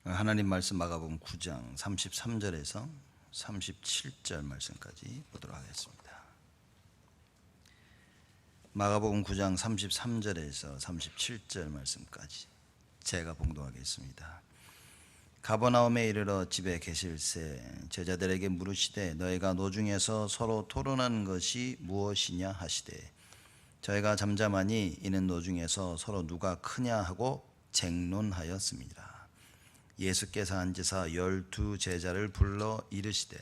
하나님 말씀 마가복음 9장 33절에서 37절 말씀까지 보도록 하겠습니다. 마가복음 9장 33절에서 37절 말씀까지 제가 봉독하겠습니다. 가버나움에 이르러 집에 계실새 제자들에게 물으시되 너희가 노중에서 서로 토론한 것이 무엇이냐 하시되 저희가 잠잠하니 이는 노중에서 서로 누가 크냐 하고 쟁론하였습니다. 예수께서 앉으사 12 제자를 불러 이르시되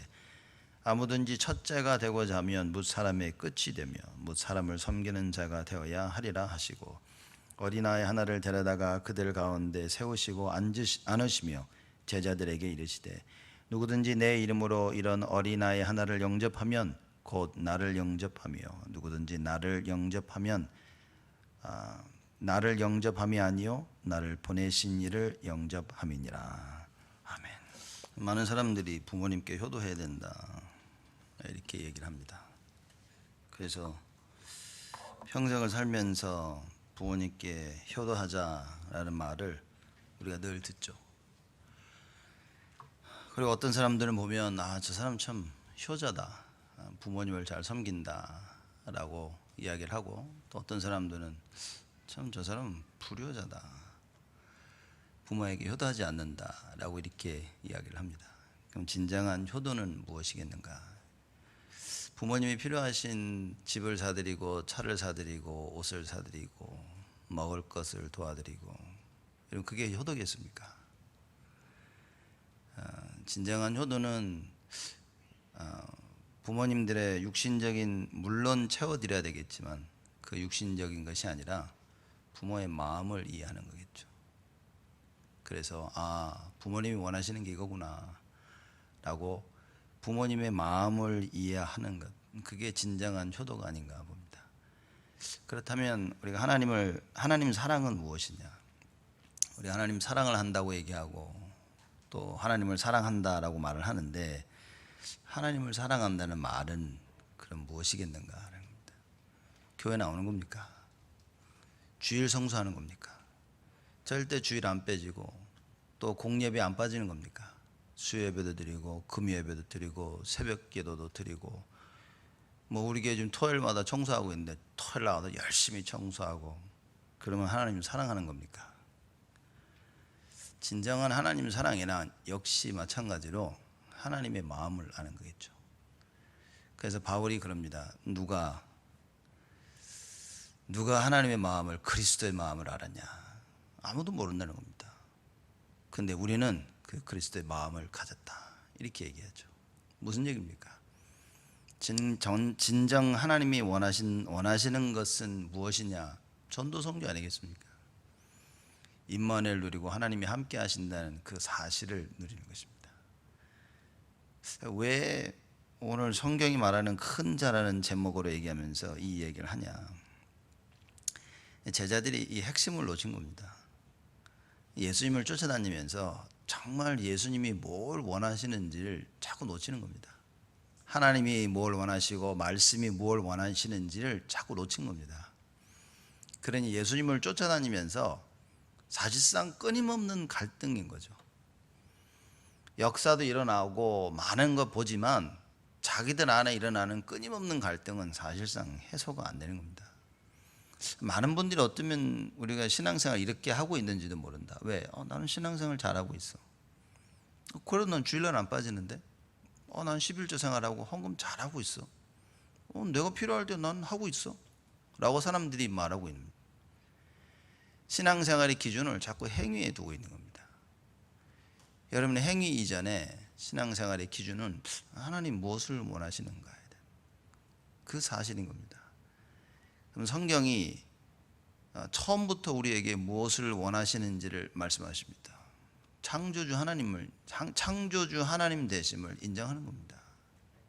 아무든지 첫째가 되고자 하면 뭇 사람의 끝이 되며 뭇 사람을 섬기는 자가 되어야 하리라 하시고 어린아이 하나를 데려다가 그들 가운데 세우시고 앉으시며 제자들에게 이르시되 누구든지 내 이름으로 이런 어린아이 하나를 영접하면 곧 나를 영접하며 누구든지 나를 영접함이 아니요 나를 보내신 이를 영접함이니라. 아멘. 많은 사람들이 부모님께 효도해야 된다 이렇게 얘기를 합니다. 그래서 평생을 살면서 부모님께 효도하자라는 말을 우리가 늘 듣죠. 그리고 어떤 사람들은 보면 저 사람 참 효자다, 부모님을 잘 섬긴다 라고 이야기를 하고, 또 어떤 사람들은 참 저 사람은 불효자다, 부모에게 효도하지 않는다 라고 이렇게 이야기를 합니다. 그럼 진정한 효도는 무엇이겠는가? 부모님이 필요하신 집을 사드리고 차를 사드리고 옷을 사드리고 먹을 것을 도와드리고, 이런 그게 효도겠습니까? 진정한 효도는 부모님들의 육신적인, 물론 채워드려야 되겠지만 그 육신적인 것이 아니라 부모의 마음을 이해하는 거겠죠. 그래서 부모님이 원하시는 게 이거구나 라고 부모님의 마음을 이해하는 것, 그게 진정한 효도가 아닌가 봅니다. 그렇다면 우리가 하나님 사랑은 무엇이냐? 우리 하나님 사랑을 한다고 얘기하고 또 하나님을 사랑한다라고 말을 하는데, 하나님을 사랑한다는 말은 그럼 무엇이겠는가 하는 겁니다. 교회 나오는 겁니까? 주일 성수하는 겁니까? 절대 주일 안 빼지고 또 공예배 안 빠지는 겁니까? 수요예배도 드리고 금요예배도 드리고 새벽기도도 드리고, 우리 교회 지금 토요일마다 청소하고 있는데 토요일 나와서 열심히 청소하고, 그러면 하나님 사랑하는 겁니까? 진정한 하나님 사랑이란 역시 마찬가지로 하나님의 마음을 아는 거겠죠. 그래서 바울이 그럽니다. 누가 하나님의 마음을, 그리스도의 마음을 알았냐? 아무도 모른다는 겁니다. 근데 우리는 그 그리스도의 마음을 가졌다 이렇게 얘기하죠. 무슨 얘기입니까? 진정 하나님이 원하시는 것은 무엇이냐? 전도 성교 아니겠습니까? 임마누엘 누리고 하나님이 함께 하신다는 그 사실을 누리는 것입니다. 왜 오늘 성경이 말하는 큰 자라는 제목으로 얘기하면서 이 얘기를 하냐? 제자들이 이 핵심을 놓친 겁니다. 예수님을 쫓아다니면서 정말 예수님이 뭘 원하시는지를 자꾸 놓치는 겁니다. 하나님이 뭘 원하시고 말씀이 뭘 원하시는지를 자꾸 놓친 겁니다. 그러니 예수님을 쫓아다니면서 사실상 끊임없는 갈등인 거죠. 역사도 일어나고 많은 거 보지만 자기들 안에 일어나는 끊임없는 갈등은 사실상 해소가 안 되는 겁니다. 많은 분들이 어쩌면 우리가 신앙생활 이렇게 하고 있는지도 모른다. 왜? 나는 신앙생활 잘하고 있어. 그래도 넌 주일날 안 빠지는데? 난 11조 생활하고 헌금 잘하고 있어. 내가 필요할 때 난 하고 있어 라고 사람들이 말하고 있는 겁니다. 신앙생활의 기준을 자꾸 행위에 두고 있는 겁니다. 여러분의 행위 이전에 신앙생활의 기준은 하나님 무엇을 원하시는가, 그 사실인 겁니다. 그럼 성경이 처음부터 우리에게 무엇을 원하시는지를 말씀하십니다. 창조주 하나님 되심을 인정하는 겁니다.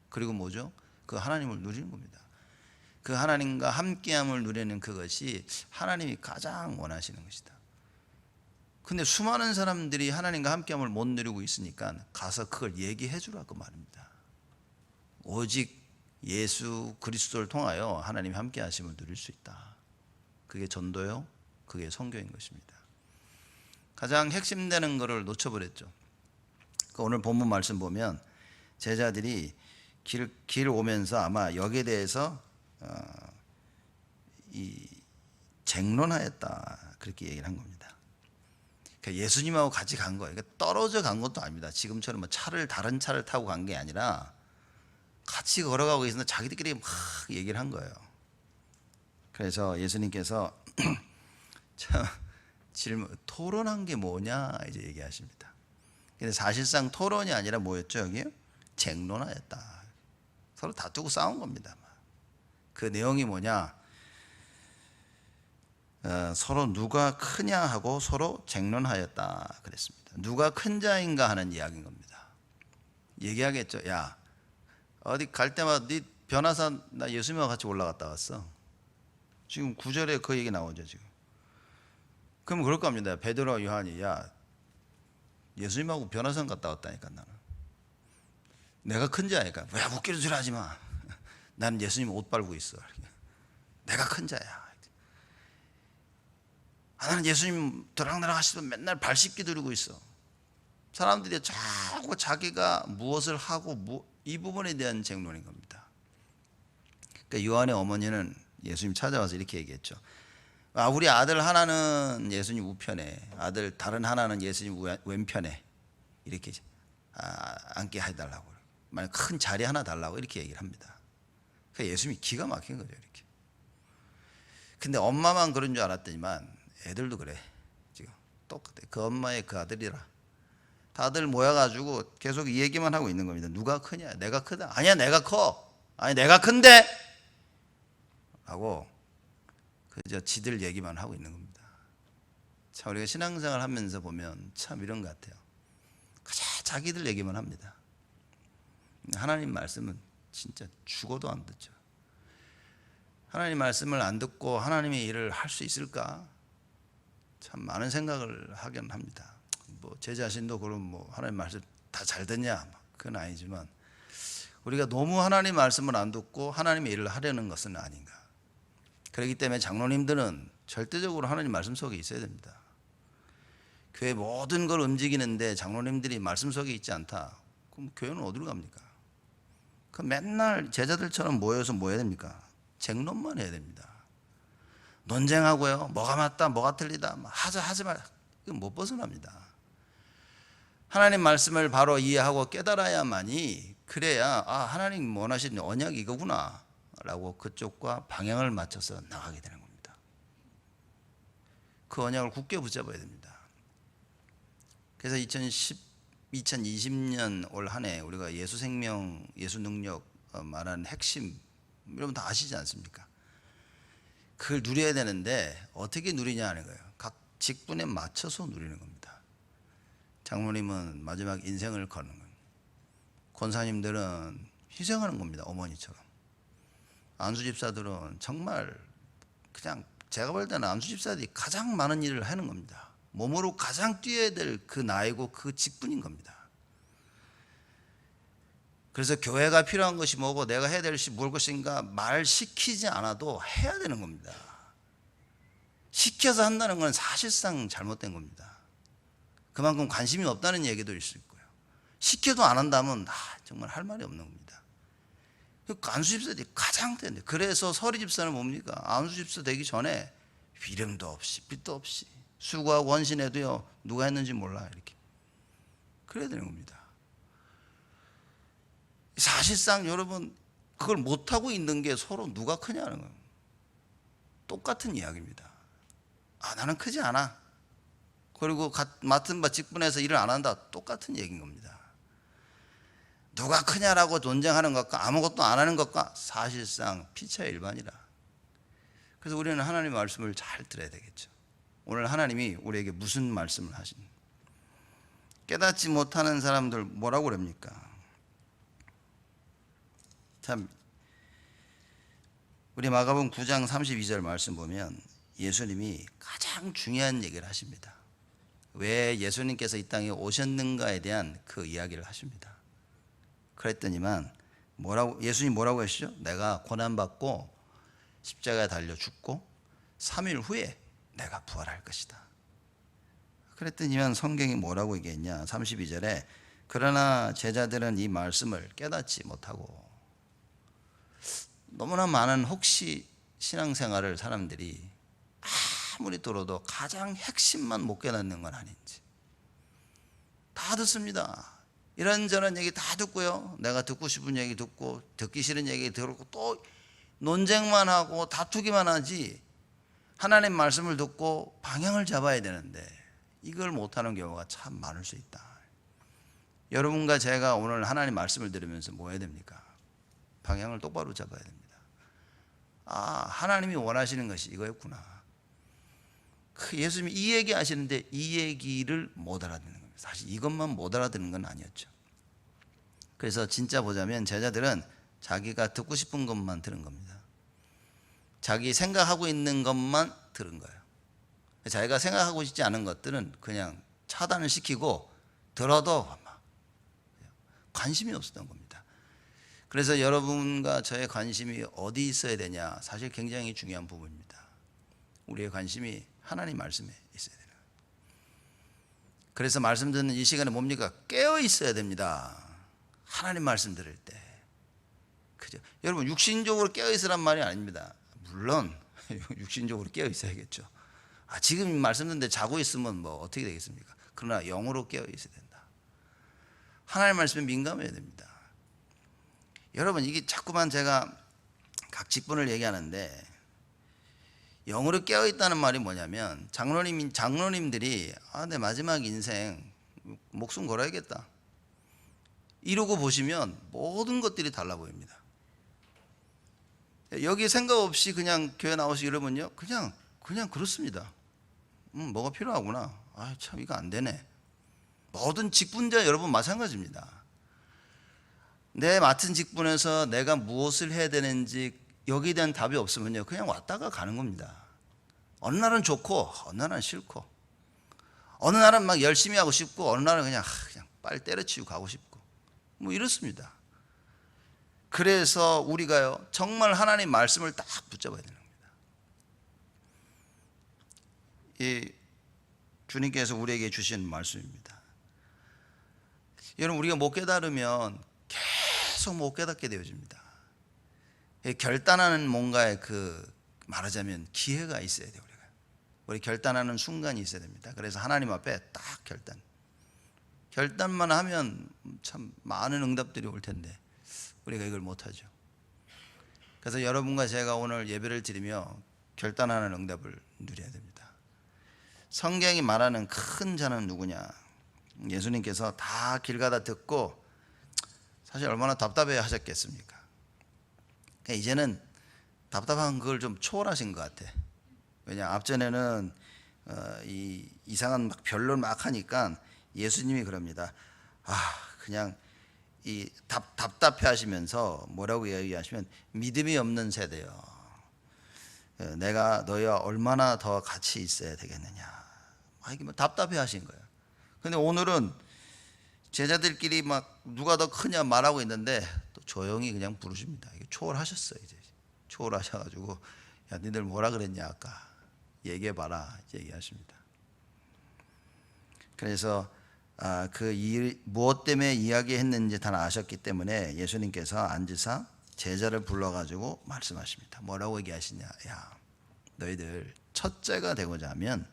그리고 뭐죠? 그 하나님을 누리는 겁니다. 그 하나님과 함께함을 누리는 그것이 하나님이 가장 원하시는 것이다. 근데 수많은 사람들이 하나님과 함께함을 못 누리고 있으니까 가서 그걸 얘기해 주라고 말입니다. 오직 예수 그리스도를 통하여 하나님 함께 하심을 누릴 수 있다. 그게 전도요, 그게 선교인 것입니다. 가장 핵심되는 거를 놓쳐버렸죠. 오늘 본문 말씀 보면 제자들이 길 오면서 아마 여기에 대해서 이 쟁론하였다 그렇게 얘기를 한 겁니다. 그러니까 예수님하고 같이 간 거예요. 그러니까 떨어져 간 것도 아닙니다. 지금처럼 뭐 다른 차를 타고 간 게 아니라 같이 걸어가고 있는데 자기들끼리 막 얘기를 한 거예요. 그래서 예수님께서 참 토론한 게 뭐냐 이제 얘기하십니다. 근데 사실상 토론이 아니라 뭐였죠? 여기 쟁론하였다. 서로 다투고 싸운 겁니다. 그 내용이 뭐냐? 서로 누가 크냐 하고 서로 쟁론하였다 그랬습니다. 누가 큰 자인가 하는 이야기인 겁니다. 얘기하겠죠. 야, 어디 갈 때마다 네 변화산 나 예수님과 같이 올라갔다 왔어. 지금 9절에 그 얘기 나오죠 지금. 그럼 그럴 겁니다. 베드로와 요한이 야 예수님하고 변화산 갔다 왔다니까 나는. 내가 큰 자니까 왜 웃기는 줄 하지 마. 나는 예수님 옷 빨고 있어. 내가 큰 자야. 나는 예수님 드랑드랑 하시던 맨날 발 씻기 들고 있어. 사람들이 자꾸 자기가 무엇을 하고 이 부분에 대한 쟁론인 겁니다. 그러니까 요한의 어머니는 예수님 찾아와서 이렇게 얘기했죠. 우리 아들 하나는 예수님 우편에, 아들 다른 하나는 예수님 왼편에 이렇게 앉게 해달라고. 만약 큰 자리 하나 달라고 이렇게 얘기를 합니다. 그러니까 예수님이 기가 막힌 거죠 이렇게. 근데 엄마만 그런 줄 알았더니만 애들도 그래. 지금 똑같아. 그 엄마의 그 아들이라. 다들 모여가지고 계속 이 얘기만 하고 있는 겁니다. 누가 크냐? 내가 크다. 아니야 내가 커. 아니 내가 큰데. 하고 그저 지들 얘기만 하고 있는 겁니다. 참 우리가 신앙생활 하면서 보면 참 이런 것 같아요. 그저 자기들 얘기만 합니다. 하나님 말씀은 진짜 죽어도 안 듣죠. 하나님 말씀을 안 듣고 하나님의 일을 할 수 있을까? 참 많은 생각을 하긴 합니다. 뭐 제 자신도 그럼 뭐 하나님 말씀 다 잘 듣냐? 그건 아니지만 우리가 너무 하나님 말씀을 안 듣고 하나님의 일을 하려는 것은 아닌가. 그렇기 때문에 장로님들은 절대적으로 하나님 말씀 속에 있어야 됩니다. 교회 모든 걸 움직이는데 장로님들이 말씀 속에 있지 않다. 그럼 교회는 어디로 갑니까? 그 맨날 제자들처럼 모여서 뭐 해야 됩니까? 쟁론만 해야 됩니다. 논쟁하고요. 뭐가 맞다, 뭐가 틀리다, 하지 말. 이건 못 벗어납니다. 하나님 말씀을 바로 이해하고 깨달아야만이 그래야 하나님 원하시는 언약이 이거구나 라고 그쪽과 방향을 맞춰서 나가게 되는 겁니다. 그 언약을 굳게 붙잡아야 됩니다. 그래서 2020년 올 한 해 우리가 예수 생명, 예수 능력 말하는 핵심 여러분 다 아시지 않습니까? 그걸 누려야 되는데 어떻게 누리냐 하는 거예요. 각 직분에 맞춰서 누리는 겁니다. 장모님은 마지막 인생을 거는 거예요. 권사님들은 희생하는 겁니다. 어머니처럼. 안수집사들은 정말 그냥 제가 볼 때는 안수집사들이 가장 많은 일을 하는 겁니다. 몸으로 가장 뛰어야 될 그 나이고 그 직분인 겁니다. 그래서 교회가 필요한 것이 뭐고 내가 해야 될 것이 뭘 것인가 말 시키지 않아도 해야 되는 겁니다. 시켜서 한다는 건 사실상 잘못된 겁니다. 그만큼 관심이 없다는 얘기도 있을 거예요. 시켜도 안 한다면 정말 할 말이 없는 겁니다. 안수집사들이 가장 되는데 그래서 서리집사는 뭡니까? 안수집사 되기 전에 이름도 없이 빛도 없이 수고하고 원신해도요 누가 했는지 몰라 이렇게 그래야 되는 겁니다. 사실상 여러분 그걸 못하고 있는 게 서로 누가 크냐는 거예요. 똑같은 이야기입니다. 나는 크지 않아. 그리고 맡은 바 직분에서 일을 안 한다. 똑같은 얘기인 겁니다. 누가 크냐라고 논쟁하는 것과 아무것도 안 하는 것과 사실상 피차의 일반이라. 그래서 우리는 하나님의 말씀을 잘 들어야 되겠죠. 오늘 하나님이 우리에게 무슨 말씀을 하시는 깨닫지 못하는 사람들 뭐라고 그럽니까? 참 우리 마가복음 9장 32절 말씀 보면 예수님이 가장 중요한 얘기를 하십니다. 왜 예수님께서 이 땅에 오셨는가에 대한 그 이야기를 하십니다. 그랬더니만 예수님 뭐라고 하시죠? 내가 고난받고 십자가에 달려 죽고 3일 후에 내가 부활할 것이다. 그랬더니만 성경이 뭐라고 얘기했냐? 32절에 그러나 제자들은 이 말씀을 깨닫지 못하고. 너무나 많은 혹시 신앙생활을 사람들이 아무리 들어도 가장 핵심만 못 깨닫는 건 아닌지. 다 듣습니다. 이런저런 얘기 다 듣고요. 내가 듣고 싶은 얘기 듣고 듣기 싫은 얘기 들었고 또 논쟁만 하고 다투기만 하지 하나님 말씀을 듣고 방향을 잡아야 되는데 이걸 못하는 경우가 참 많을 수 있다. 여러분과 제가 오늘 하나님 말씀을 들으면서 뭐 해야 됩니까? 방향을 똑바로 잡아야 됩니다. 아, 하나님이 원하시는 것이 이거였구나. 예수님이 이 얘기 하시는데 이 얘기를 못 알아듣는 겁니다. 사실 이것만 못 알아듣는 건 아니었죠. 그래서 진짜 보자면 제자들은 자기가 듣고 싶은 것만 들은 겁니다. 자기 생각하고 있는 것만 들은 거예요. 자기가 생각하고 있지 않은 것들은 그냥 차단을 시키고 들어도 관심이 없었던 겁니다. 그래서 여러분과 저의 관심이 어디 있어야 되냐? 사실 굉장히 중요한 부분입니다. 우리의 관심이 하나님 말씀에 있어야 돼요. 그래서 말씀 듣는 이 시간에 뭡니까? 깨어 있어야 됩니다. 하나님 말씀 들을 때. 그죠? 여러분 육신적으로 깨어 있으란 말이 아닙니다. 물론 육신적으로 깨어 있어야겠죠. 지금 말씀 듣는데 자고 있으면 뭐 어떻게 되겠습니까? 그러나 영으로 깨어 있어야 된다. 하나님 말씀에 민감해야 됩니다. 여러분 이게 자꾸만 제가 각 직분을 얘기하는데 영으로 깨어 있다는 말이 뭐냐면 장로님들이 내 마지막 인생 목숨 걸어야겠다 이러고 보시면 모든 것들이 달라 보입니다. 여기 생각 없이 그냥 교회 나오시 이러면요 그냥 그렇습니다. 뭐가 필요하구나. 참 이거 안 되네. 모든 직분자 여러분 마찬가지입니다. 내 맡은 직분에서 내가 무엇을 해야 되는지 여기에 대한 답이 없으면요 그냥 왔다가 가는 겁니다. 어느 날은 좋고 어느 날은 싫고 어느 날은 막 열심히 하고 싶고 어느 날은 그냥 빨리 때려치우고 가고 싶고 뭐 이렇습니다. 그래서 우리가요 정말 하나님 말씀을 딱 붙잡아야 되는 겁니다. 이 주님께서 우리에게 주신 말씀입니다. 여러분 우리가 못 깨달으면 계속 못 깨닫게 되어집니다. 결단하는 뭔가의 말하자면 기회가 있어야 돼요. 우리 결단하는 순간이 있어야 됩니다. 그래서 하나님 앞에 딱 결단만 하면 참 많은 응답들이 올 텐데 우리가 이걸 못하죠. 그래서 여러분과 제가 오늘 예배를 드리며 결단하는 응답을 누려야 됩니다. 성경이 말하는 큰 자는 누구냐? 예수님께서 다 길 가다 듣고 사실 얼마나 답답해 하셨겠습니까? 그러니까 이제는 답답한 그걸 좀 초월하신 것 같아. 왜냐 앞전에는 이 이상한 막 변론 막 하니까 예수님이 그럽니다. 그냥 이 답답해 하시면서 뭐라고 이야기하시면 믿음이 없는 세대요. 내가 너희와 얼마나 더 같이 있어야 되겠느냐. 이게 뭐 답답해 하신 거예요. 근데 오늘은 제자들끼리 막 누가 더 크냐 말하고 있는데 또 조용히 그냥 부르십니다. 이게 초월하셨어요. 이제 초월하셔가지고 야 니들 뭐라 그랬냐 아까 얘기해봐라 얘기하십니다. 그래서 무엇 때문에 이야기했는지 다 아셨기 때문에 예수님께서 앉으사 제자를 불러가지고 말씀하십니다. 뭐라고 얘기하시냐? 야 너희들 첫째가 되고자 하면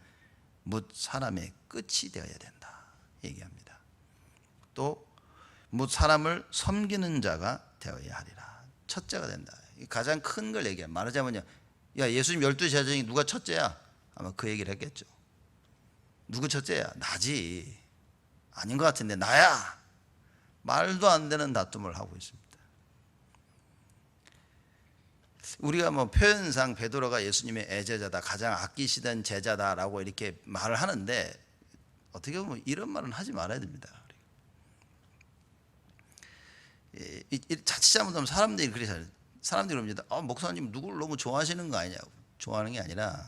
뭇 사람의 끝이 되어야 된다 얘기합니다. 또 뭇 사람을 섬기는 자가 되어야 하리라. 첫째가 된다. 가장 큰 걸 얘기해요. 말하자면요 야 예수님 12 제자 중에 누가 첫째야? 아마 그 얘기를 했겠죠. 누구 첫째야? 나지. 아닌 것 같은데 나야. 말도 안 되는 다툼을 하고 있습니다. 우리가 뭐 표현상 베드로가 예수님의 애제자다, 가장 아끼시던 제자다라고 이렇게 말을 하는데 어떻게 보면 이런 말은 하지 말아야 됩니다. 자칫 잘못하면 사람들이 그럽니다. 목사님 누구를 너무 좋아하시는 거 아니냐고. 좋아하는 게 아니라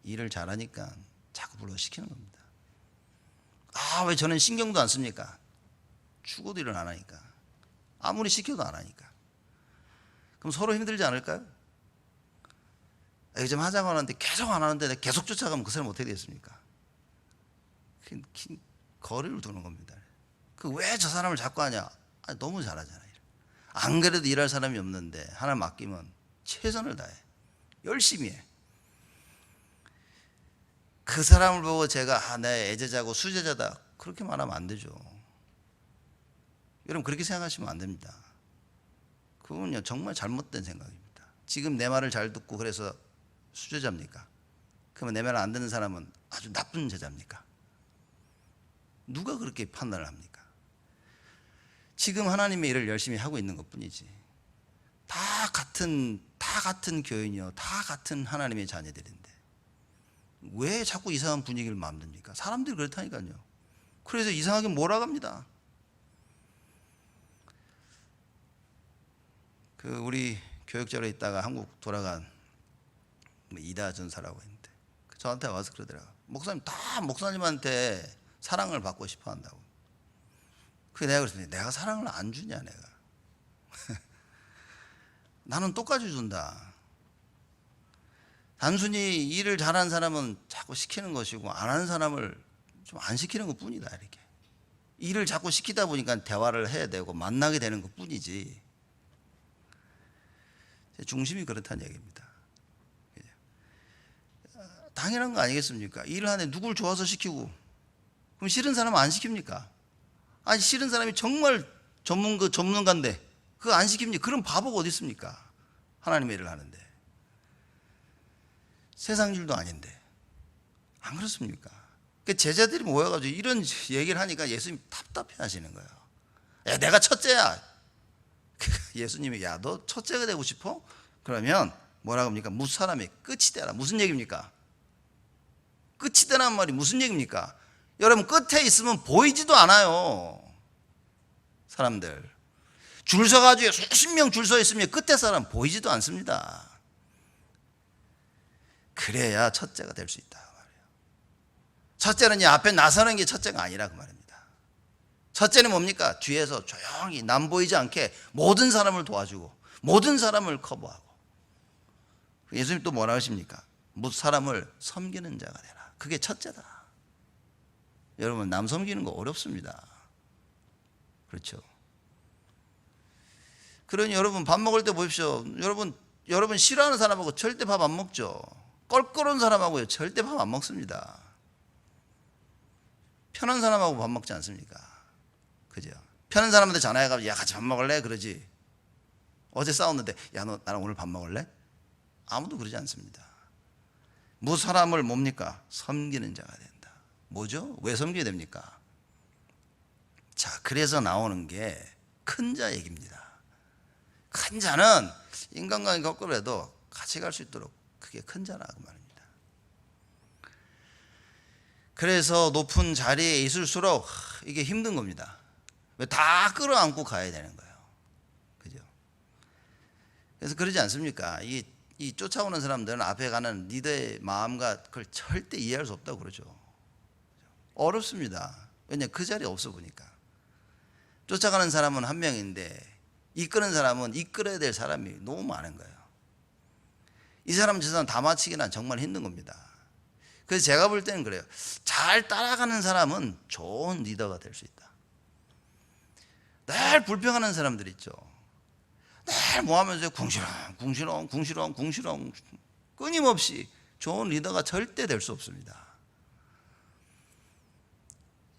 일을 잘하니까 자꾸 불러시키는 겁니다. 왜 저는 신경도 안 씁니까? 죽어도 일을 안 하니까. 아무리 시켜도 안 하니까. 그럼 서로 힘들지 않을까요? 이거 좀 하자고 하는데 계속 안 하는데 계속 쫓아가면 그 사람 어떻게 되겠습니까? 거리를 두는 겁니다. 그 왜 저 사람을 자꾸 하냐? 아니, 너무 잘하잖아요. 안 그래도 일할 사람이 없는데 하나 맡기면 최선을 다해 열심히 해. 그 사람을 보고 제가 내 애제자고 수제자다 그렇게 말하면 안 되죠. 여러분 그렇게 생각하시면 안 됩니다. 그건요 정말 잘못된 생각입니다. 지금 내 말을 잘 듣고 그래서 수제자입니까? 그러면 내 말 안 듣는 사람은 아주 나쁜 제자입니까? 누가 그렇게 판단을 합니까? 지금 하나님의 일을 열심히 하고 있는 것뿐이지. 다 같은 교인이요, 다 같은 하나님의 자녀들인데 왜 자꾸 이상한 분위기를 만듭니까? 사람들이 그렇다니까요. 그래서 이상하게 몰아갑니다. 그 우리 교역자로 있다가 한국 돌아간 이다 전사라고 했는데 저한테 와서 그러더라고요. 목사님 다 목사님한테 사랑을 받고 싶어 한다고. 그게 내가 그랬더니 내가 사랑을 안 주냐 내가. 나는 똑같이 준다. 단순히 일을 잘하는 사람은 자꾸 시키는 것이고 안 하는 사람을 좀 안 시키는 것 뿐이다 이렇게. 일을 자꾸 시키다 보니까 대화를 해야 되고 만나게 되는 것 뿐이지. 제 중심이 그렇다는 얘기입니다. 당연한 거 아니겠습니까? 일을 하는데 누굴 좋아서 시키고 그럼 싫은 사람은 안 시킵니까? 아니 싫은 사람이 정말 전문가인데 그거 안 시킵니까? 그런 바보가 어디 있습니까? 하나님의 일을 하는데 세상 일도 아닌데 안 그렇습니까? 그 제자들이 모여가지고 이런 얘기를 하니까 예수님 답답해 하시는 거예요. 야 내가 첫째야. 예수님이 야 너 첫째가 되고 싶어? 그러면 뭐라고 합니까? 무사람이 끝이 되라. 무슨 얘기입니까? 끝이 되란 말이 무슨 얘기입니까? 여러분 끝에 있으면 보이지도 않아요. 사람들 줄 서가지고 수십 명 줄 서 있으면 끝에 사람 보이지도 않습니다. 그래야 첫째가 될 수 있다 그 말이에요. 첫째는 앞에 나서는 게 첫째가 아니라 그 말입니다. 첫째는 뭡니까? 뒤에서 조용히 남 보이지 않게 모든 사람을 도와주고 모든 사람을 커버하고. 예수님 또 뭐라 하십니까? 사람을 섬기는 자가 되라. 그게 첫째다. 여러분 남 섬기는 거 어렵습니다. 그렇죠? 그러니 여러분 밥 먹을 때 보십시오. 여러분 싫어하는 사람하고 절대 밥 안 먹죠. 껄끄러운 사람하고요 절대 밥 안 먹습니다. 편한 사람하고 밥 먹지 않습니까? 그죠? 편한 사람한테 전화해가지고 야 같이 밥 먹을래? 그러지. 어제 싸웠는데 야 너 나랑 오늘 밥 먹을래? 아무도 그러지 않습니다. 사람을 뭡니까? 섬기는 자가 된다. 뭐죠? 왜 섬기게 됩니까? 자, 그래서 나오는 게 큰 자 얘기입니다. 큰 자는 인간관계 거꾸로 해도 같이 갈 수 있도록 그게 큰 자라고 말입니다. 그래서 높은 자리에 있을수록 이게 힘든 겁니다. 왜 다 끌어안고 가야 되는 거예요. 그죠? 그래서 그러지 않습니까? 이 쫓아오는 사람들은 앞에 가는 리더의 마음과 그걸 절대 이해할 수 없다고 그러죠. 어렵습니다. 왜냐 그 자리에 없어 보니까. 쫓아가는 사람은 한 명인데 이끄는 사람은 이끌어야 될 사람이 너무 많은 거예요. 이 사람 저 사람 다 맞추기는 정말 힘든 겁니다. 그래서 제가 볼 때는 그래요. 잘 따라가는 사람은 좋은 리더가 될 수 있다. 늘 불평하는 사람들 있죠. 늘 뭐 하면서 궁시렁 끊임없이 좋은 리더가 절대 될 수 없습니다.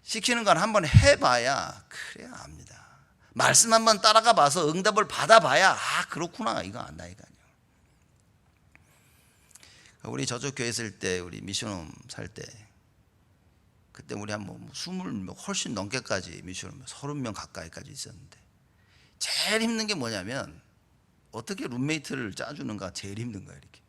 시키는 건 한번 해봐야 그래야 압니다. 말씀 한번 따라가 봐서 응답을 받아봐야 아 그렇구나 이거 안다니까요. 우리 저쪽 교회 있을 때 우리 미션홈 살 때 그때 우리 한 20명 훨씬 넘게까지 미션홈 30명 가까이까지 있었는데 제일 힘든 게 뭐냐면 어떻게 룸메이트를 짜주는가 제일 힘든 거예요. 이렇게.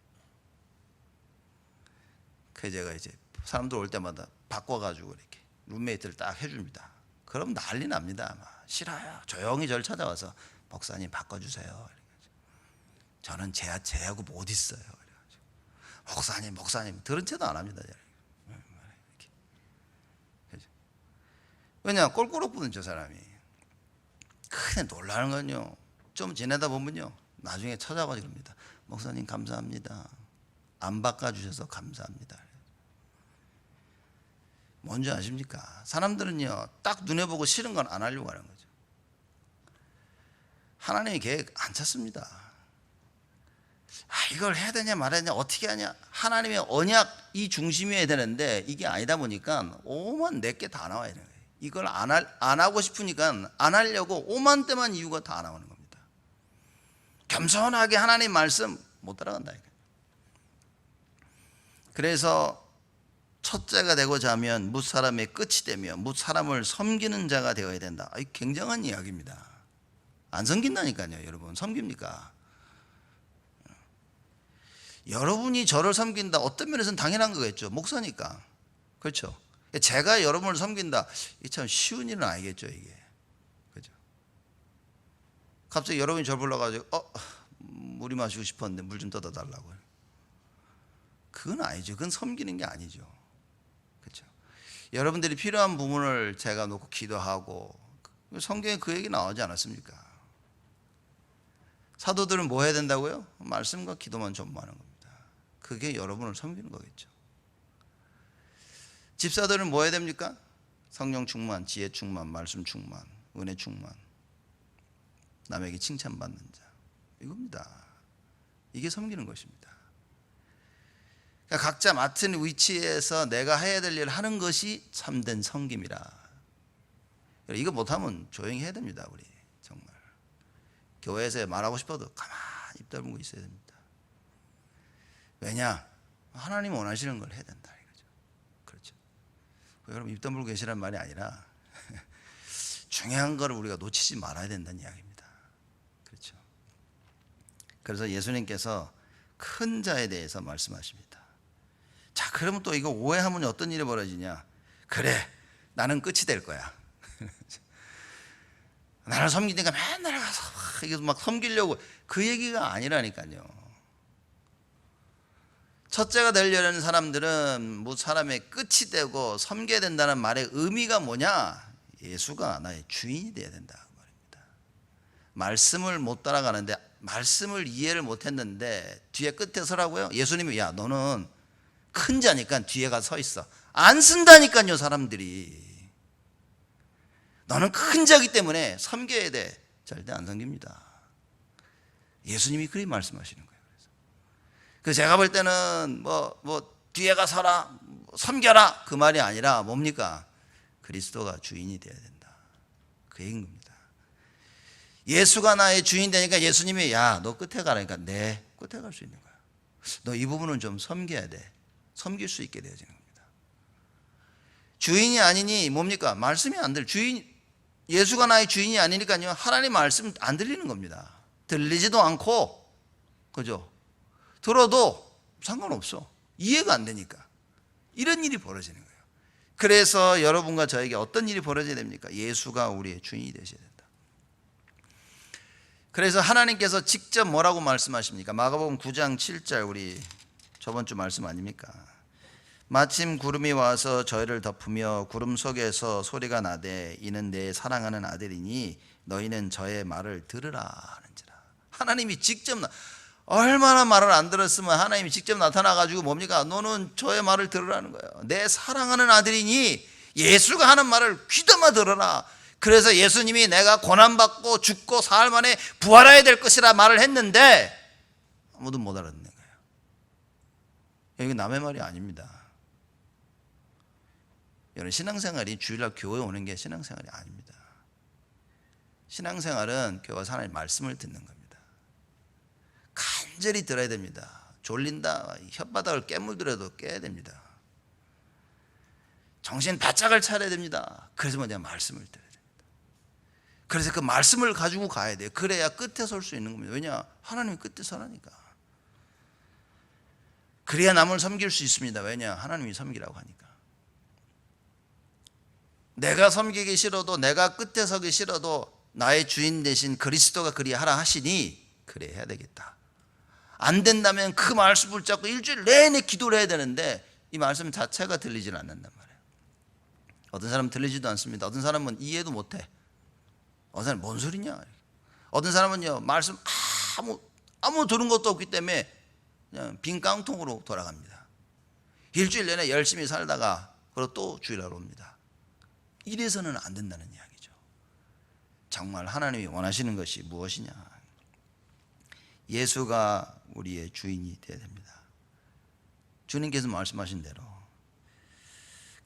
그래서 제가 이제 사람들 올 때마다 바꿔가지고 이렇게 룸메이트를 딱 해줍니다. 그럼 난리 납니다. 막 싫어요. 조용히 저를 찾아와서 목사님 바꿔주세요. 저는 쟤하고 못 있어요. 목사님 들은 채도 안 합니다. 이렇게. 왜냐 꼴꼬록 저 사람이. 근데 놀라는 건요. 좀 지내다 보면요. 나중에 찾아가지고 그럽니다. 목사님 감사합니다. 안 바꿔주셔서 감사합니다. 뭔지 아십니까? 사람들은요, 딱 눈에 보고 싫은 건 안 하려고 하는 거죠. 하나님이 계획 안 찼습니다. 이걸 해야 되냐 말아야 되냐 어떻게 하냐, 하나님의 언약이 중심이어야 되는데 이게 아니다 보니까 오만 내게 다 나와야 되는 거예요. 이걸 안 하고 싶으니까 안 하려고 오만 때만 이유가 다 나오는 겁니다. 겸손하게 하나님 말씀 못 따라간다니까요. 그래서 첫째가 되고자 하면 뭇 사람의 끝이 되며 뭇 사람을 섬기는 자가 되어야 된다. 굉장한 이야기입니다. 안 섬긴다니까요. 여러분 섬깁니까? 여러분이 저를 섬긴다, 어떤 면에서는 당연한 거겠죠. 목사니까. 그렇죠. 제가 여러분을 섬긴다, 이게 참 쉬운 일은 아니겠죠. 이게. 그죠. 갑자기 여러분이 저를 불러가지고 물이 마시고 싶었는데 물 좀 떠다 달라고요. 그건 아니죠. 그건 섬기는 게 아니죠. 그렇죠. 여러분들이 필요한 부분을 제가 놓고 기도하고, 성경에 그 얘기 나오지 않았습니까? 사도들은 뭐 해야 된다고요? 말씀과 기도만 전무하는 겁니다. 그게 여러분을 섬기는 거겠죠. 집사들은 뭐 해야 됩니까? 성령 충만, 지혜 충만, 말씀 충만, 은혜 충만, 남에게 칭찬받는 자, 이겁니다. 이게 섬기는 것입니다. 그러니까 각자 맡은 위치에서 내가 해야 될 일을 하는 것이 참된 섬김이라. 이거 못하면 조용히 해야 됩니다. 우리 정말 교회에서 말하고 싶어도 가만히 입 다물고 있어야 됩니다. 왜냐? 하나님 원하시는 걸 해야 된다 이거죠. 그렇죠. 여러분 입 다물고 계시란 말이 아니라 중요한 거를 우리가 놓치지 말아야 된다는 이야기입니다. 그렇죠. 그래서 예수님께서 큰 자에 대해서 말씀하십니다. 자, 그러면 또 이거 오해하면 어떤 일이 벌어지냐? 그래, 나는 끝이 될 거야. 나를 섬기니까 맨날 가서 막 섬기려고, 그 얘기가 아니라니까요. 첫째가 되려는 사람들은 뭐 사람의 끝이 되고 섬겨야 된다는 말의 의미가 뭐냐? 예수가 나의 주인이 돼야 된다 그 말입니다. 말씀을 못 따라가는데, 말씀을 이해를 못 했는데 뒤에 끝에 서라고요? 예수님이 야, 너는 큰 자니까 뒤에 가서 서 있어. 안 쓴다니까요, 사람들이. 너는 큰 자기 때문에 섬겨야 돼. 절대 안 섬깁니다. 예수님이 그리 말씀하시는 거예요. 그래서 제가 볼 때는 뭐 뒤에 가서 서라, 섬겨라, 그 말이 아니라 뭡니까? 그리스도가 주인이 되어야 된다. 그 얘기인 겁니다. 예수가 나의 주인 되니까 예수님이 야, 너 끝에 가라니까 네, 끝에 갈 수 있는 거야. 너 이 부분은 좀 섬겨야 돼. 섬길 수 있게 되어지는 겁니다. 주인이 아니니 뭡니까? 말씀이 안 예수가 나의 주인이 아니니까요, 하나님 말씀 안 들리는 겁니다. 들리지도 않고, 그죠? 들어도 상관없어. 이해가 안 되니까. 이런 일이 벌어지는 거예요. 그래서 여러분과 저에게 어떤 일이 벌어져야 됩니까? 예수가 우리의 주인이 되셔야 된다. 그래서 하나님께서 직접 뭐라고 말씀하십니까? 마가복음 9장 7절, 우리 저번 주 말씀 아닙니까? 마침 구름이 와서 저희를 덮으며 구름 속에서 소리가 나되 이는 내 사랑하는 아들이니 너희는 저의 말을 들으라 하는지라. 하나님이 직접 얼마나 말을 안 들었으면 하나님이 직접 나타나가지고 뭡니까? 너는 저의 말을 들으라는 거예요. 내 사랑하는 아들이니 예수가 하는 말을 귀담아 들어라. 그래서 예수님이 내가 고난받고 죽고 사흘 만에 부활해야 될 것이라 말을 했는데 아무도 못 알아듣는 거예요. 이게 남의 말이 아닙니다. 여러분, 신앙생활이 주일날 교회 오는 게 신앙생활이 아닙니다. 신앙생활은 교회 와서 하나님의 말씀을 듣는 겁니다. 간절히 들어야 됩니다. 졸린다, 혓바닥을 깨물더라도 깨야 됩니다. 정신 바짝을 차려야 됩니다. 그래서 먼저 말씀을 들어야 됩니다. 그래서 그 말씀을 가지고 가야 돼요. 그래야 끝에 설 수 있는 겁니다. 왜냐? 하나님이 끝에 서라니까. 그래야 남을 섬길 수 있습니다. 왜냐? 하나님이 섬기라고 하니까. 내가 섬기기 싫어도, 내가 끝에 서기 싫어도 나의 주인 되신 그리스도가 그리 하라 하시니 그래 해야 되겠다. 안 된다면 그 말씀 붙잡고 일주일 내내 기도를 해야 되는데 이 말씀 자체가 들리질 않는단 말이에요. 어떤 사람은 들리지도 않습니다. 어떤 사람은 이해도 못해. 어떤 사람은 뭔 소리냐. 어떤 사람은요, 말씀 아무 들은 것도 없기 때문에 그냥 빈 깡통으로 돌아갑니다. 일주일 내내 열심히 살다가 그리고 또 주일하러 옵니다. 이래서는 안 된다는 이야기죠. 정말 하나님이 원하시는 것이 무엇이냐? 예수가 우리의 주인이 되어야 됩니다. 주님께서 말씀하신 대로.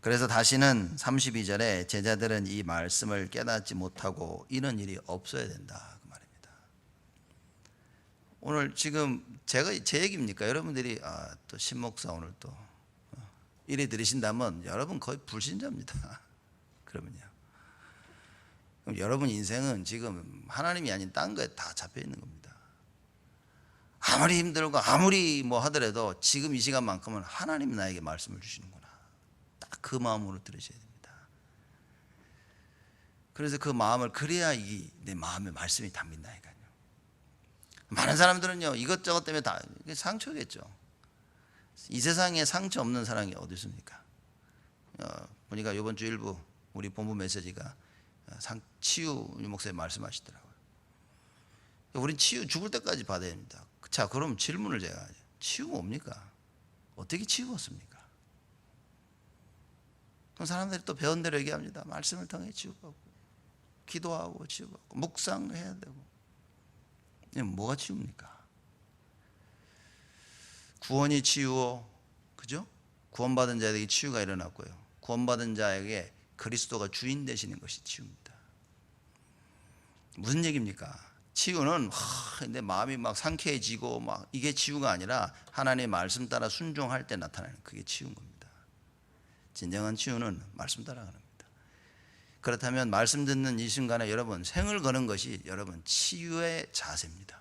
그래서 다시는 32절에 제자들은 이 말씀을 깨닫지 못하고 이런 일이 없어야 된다 그 말입니다. 오늘 지금 제 얘기입니까? 여러분들이 또 신목사 오늘 또 이래 들으신다면 여러분 거의 불신자입니다. 그러면요. 그럼 여러분 인생은 지금 하나님이 아닌 딴 거에 다 잡혀 있는 겁니다. 아무리 힘들고 아무리 뭐 하더라도 지금 이 시간만큼은 하나님 나에게 말씀을 주시는구나. 딱 그 마음으로 들으셔야 됩니다. 그래서 그 마음을 그래야 내 마음에 말씀이 담긴다니까요. 많은 사람들은요 이것저것 때문에 다 상처겠죠. 이 세상에 상처 없는 사람이 어디 있습니까? 보니까 이번 주 일부 우리 본부 메시지가 치유 목사님 말씀하시더라고요. 우린 치유 죽을 때까지 받아야 됩니다. 자, 그럼 질문을 제가 하죠. 치유 뭡니까? 어떻게 치유었습니까? 그럼 사람들이 또 배운 대로 얘기합니다. 말씀을 통해 치유받고 기도하고 치유받고 묵상을 해야 되고. 뭐가 치유입니까? 구원이 치유요, 그죠? 구원받은 자에게 치유가 일어났고요. 구원받은 자에게 그리스도가 주인 되시는 것이 치유입니다. 무슨 얘기입니까? 치유는 내 마음이 막 상쾌해지고 막 이게 치유가 아니라 하나님의 말씀 따라 순종할 때 나타나는 그게 치유인 겁니다. 진정한 치유는 말씀 따라가는 겁니다. 그렇다면 말씀 듣는 이 순간에 여러분 생을 거는 것이 여러분 치유의 자세입니다.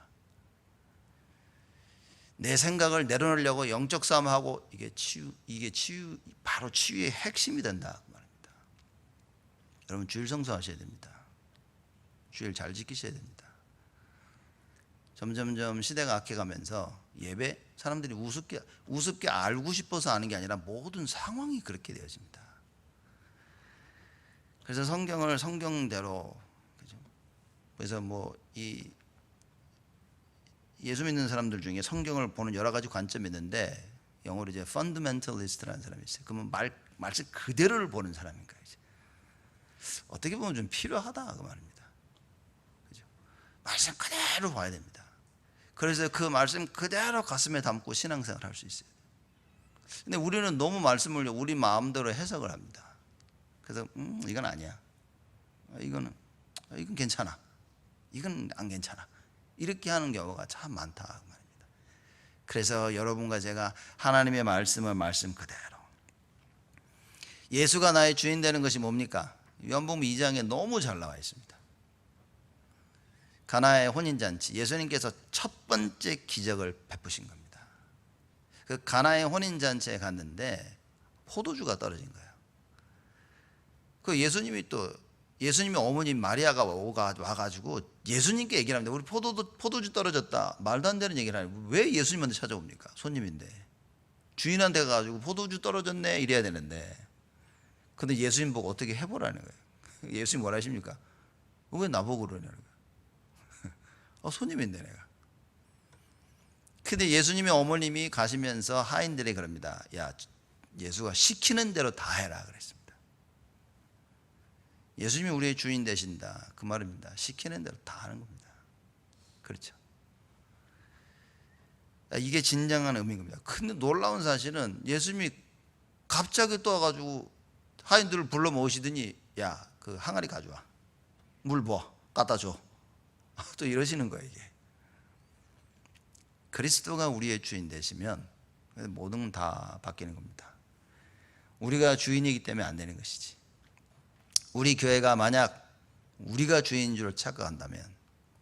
내 생각을 내려놓으려고 영적 싸움하고 이게 치유 바로 치유의 핵심이 된다 그 말입니다. 여러분 주일 성수하셔야 됩니다. 주일 잘 지키셔야 됩니다. 점점점 시대가 악해가면서 예배 사람들이 우습게 알고 싶어서 아는 게 아니라 모든 상황이 그렇게 되어집니다. 그래서 성경을 성경대로, 그죠? 그래서 예수 믿는 사람들 중에 성경을 보는 여러 가지 관점이 있는데 영어로 이제 fundamentalist라는 사람이 있어요. 그러면 말씀 그대로를 보는 사람인가 이제. 어떻게 보면 좀 필요하다 그 말입니다. 그죠? 말씀 그대로 봐야 됩니다. 그래서 그 말씀 그대로 가슴에 담고 신앙생활을 할 수 있어요. 근데 우리는 너무 말씀을 우리 마음대로 해석을 합니다. 그래서 이건 아니야. 이건 괜찮아. 이건 안 괜찮아. 이렇게 하는 경우가 참 많다 그 말입니다. 그래서 여러분과 제가 하나님의 말씀을 말씀 그대로. 예수가 나의 주인 되는 것이 뭡니까? 요한복음 2장에 너무 잘 나와 있습니다. 가나의 혼인잔치, 예수님께서 첫 번째 기적을 베푸신 겁니다. 그 가나의 혼인잔치에 갔는데 포도주가 떨어진 거예요. 그 예수님이 어머님 마리아가 와가지고 예수님께 얘기를 합니다. 우리 포도주 떨어졌다. 말도 안 되는 얘기를 하니 왜 예수님한테 찾아옵니까? 손님인데 주인한테 가가지고 포도주 떨어졌네 이래야 되는데, 근데 예수님 보고 어떻게 해보라는 거예요. 예수님 뭐라 하십니까? 왜 나보고 그러냐는 거예요. 손님인데 내가. 근데 예수님의 어머님이 가시면서 하인들이 그럽니다. 야, 예수가 시키는 대로 다 해라 그랬습니다. 예수님이 우리의 주인 되신다 그 말입니다. 시키는 대로 다 하는 겁니다. 그렇죠? 이게 진정한 의미인 겁니다. 근데 놀라운 사실은 예수님이 갑자기 또 와가지고 하인들을 불러 모으시더니 야, 그 항아리 가져와. 물 부어 갖다 줘. 또 이러시는 거예요. 이게 그리스도가 우리의 주인 되시면 모든 건 다 바뀌는 겁니다. 우리가 주인이기 때문에 안 되는 것이지. 우리 교회가 만약 우리가 주인인 줄 착각한다면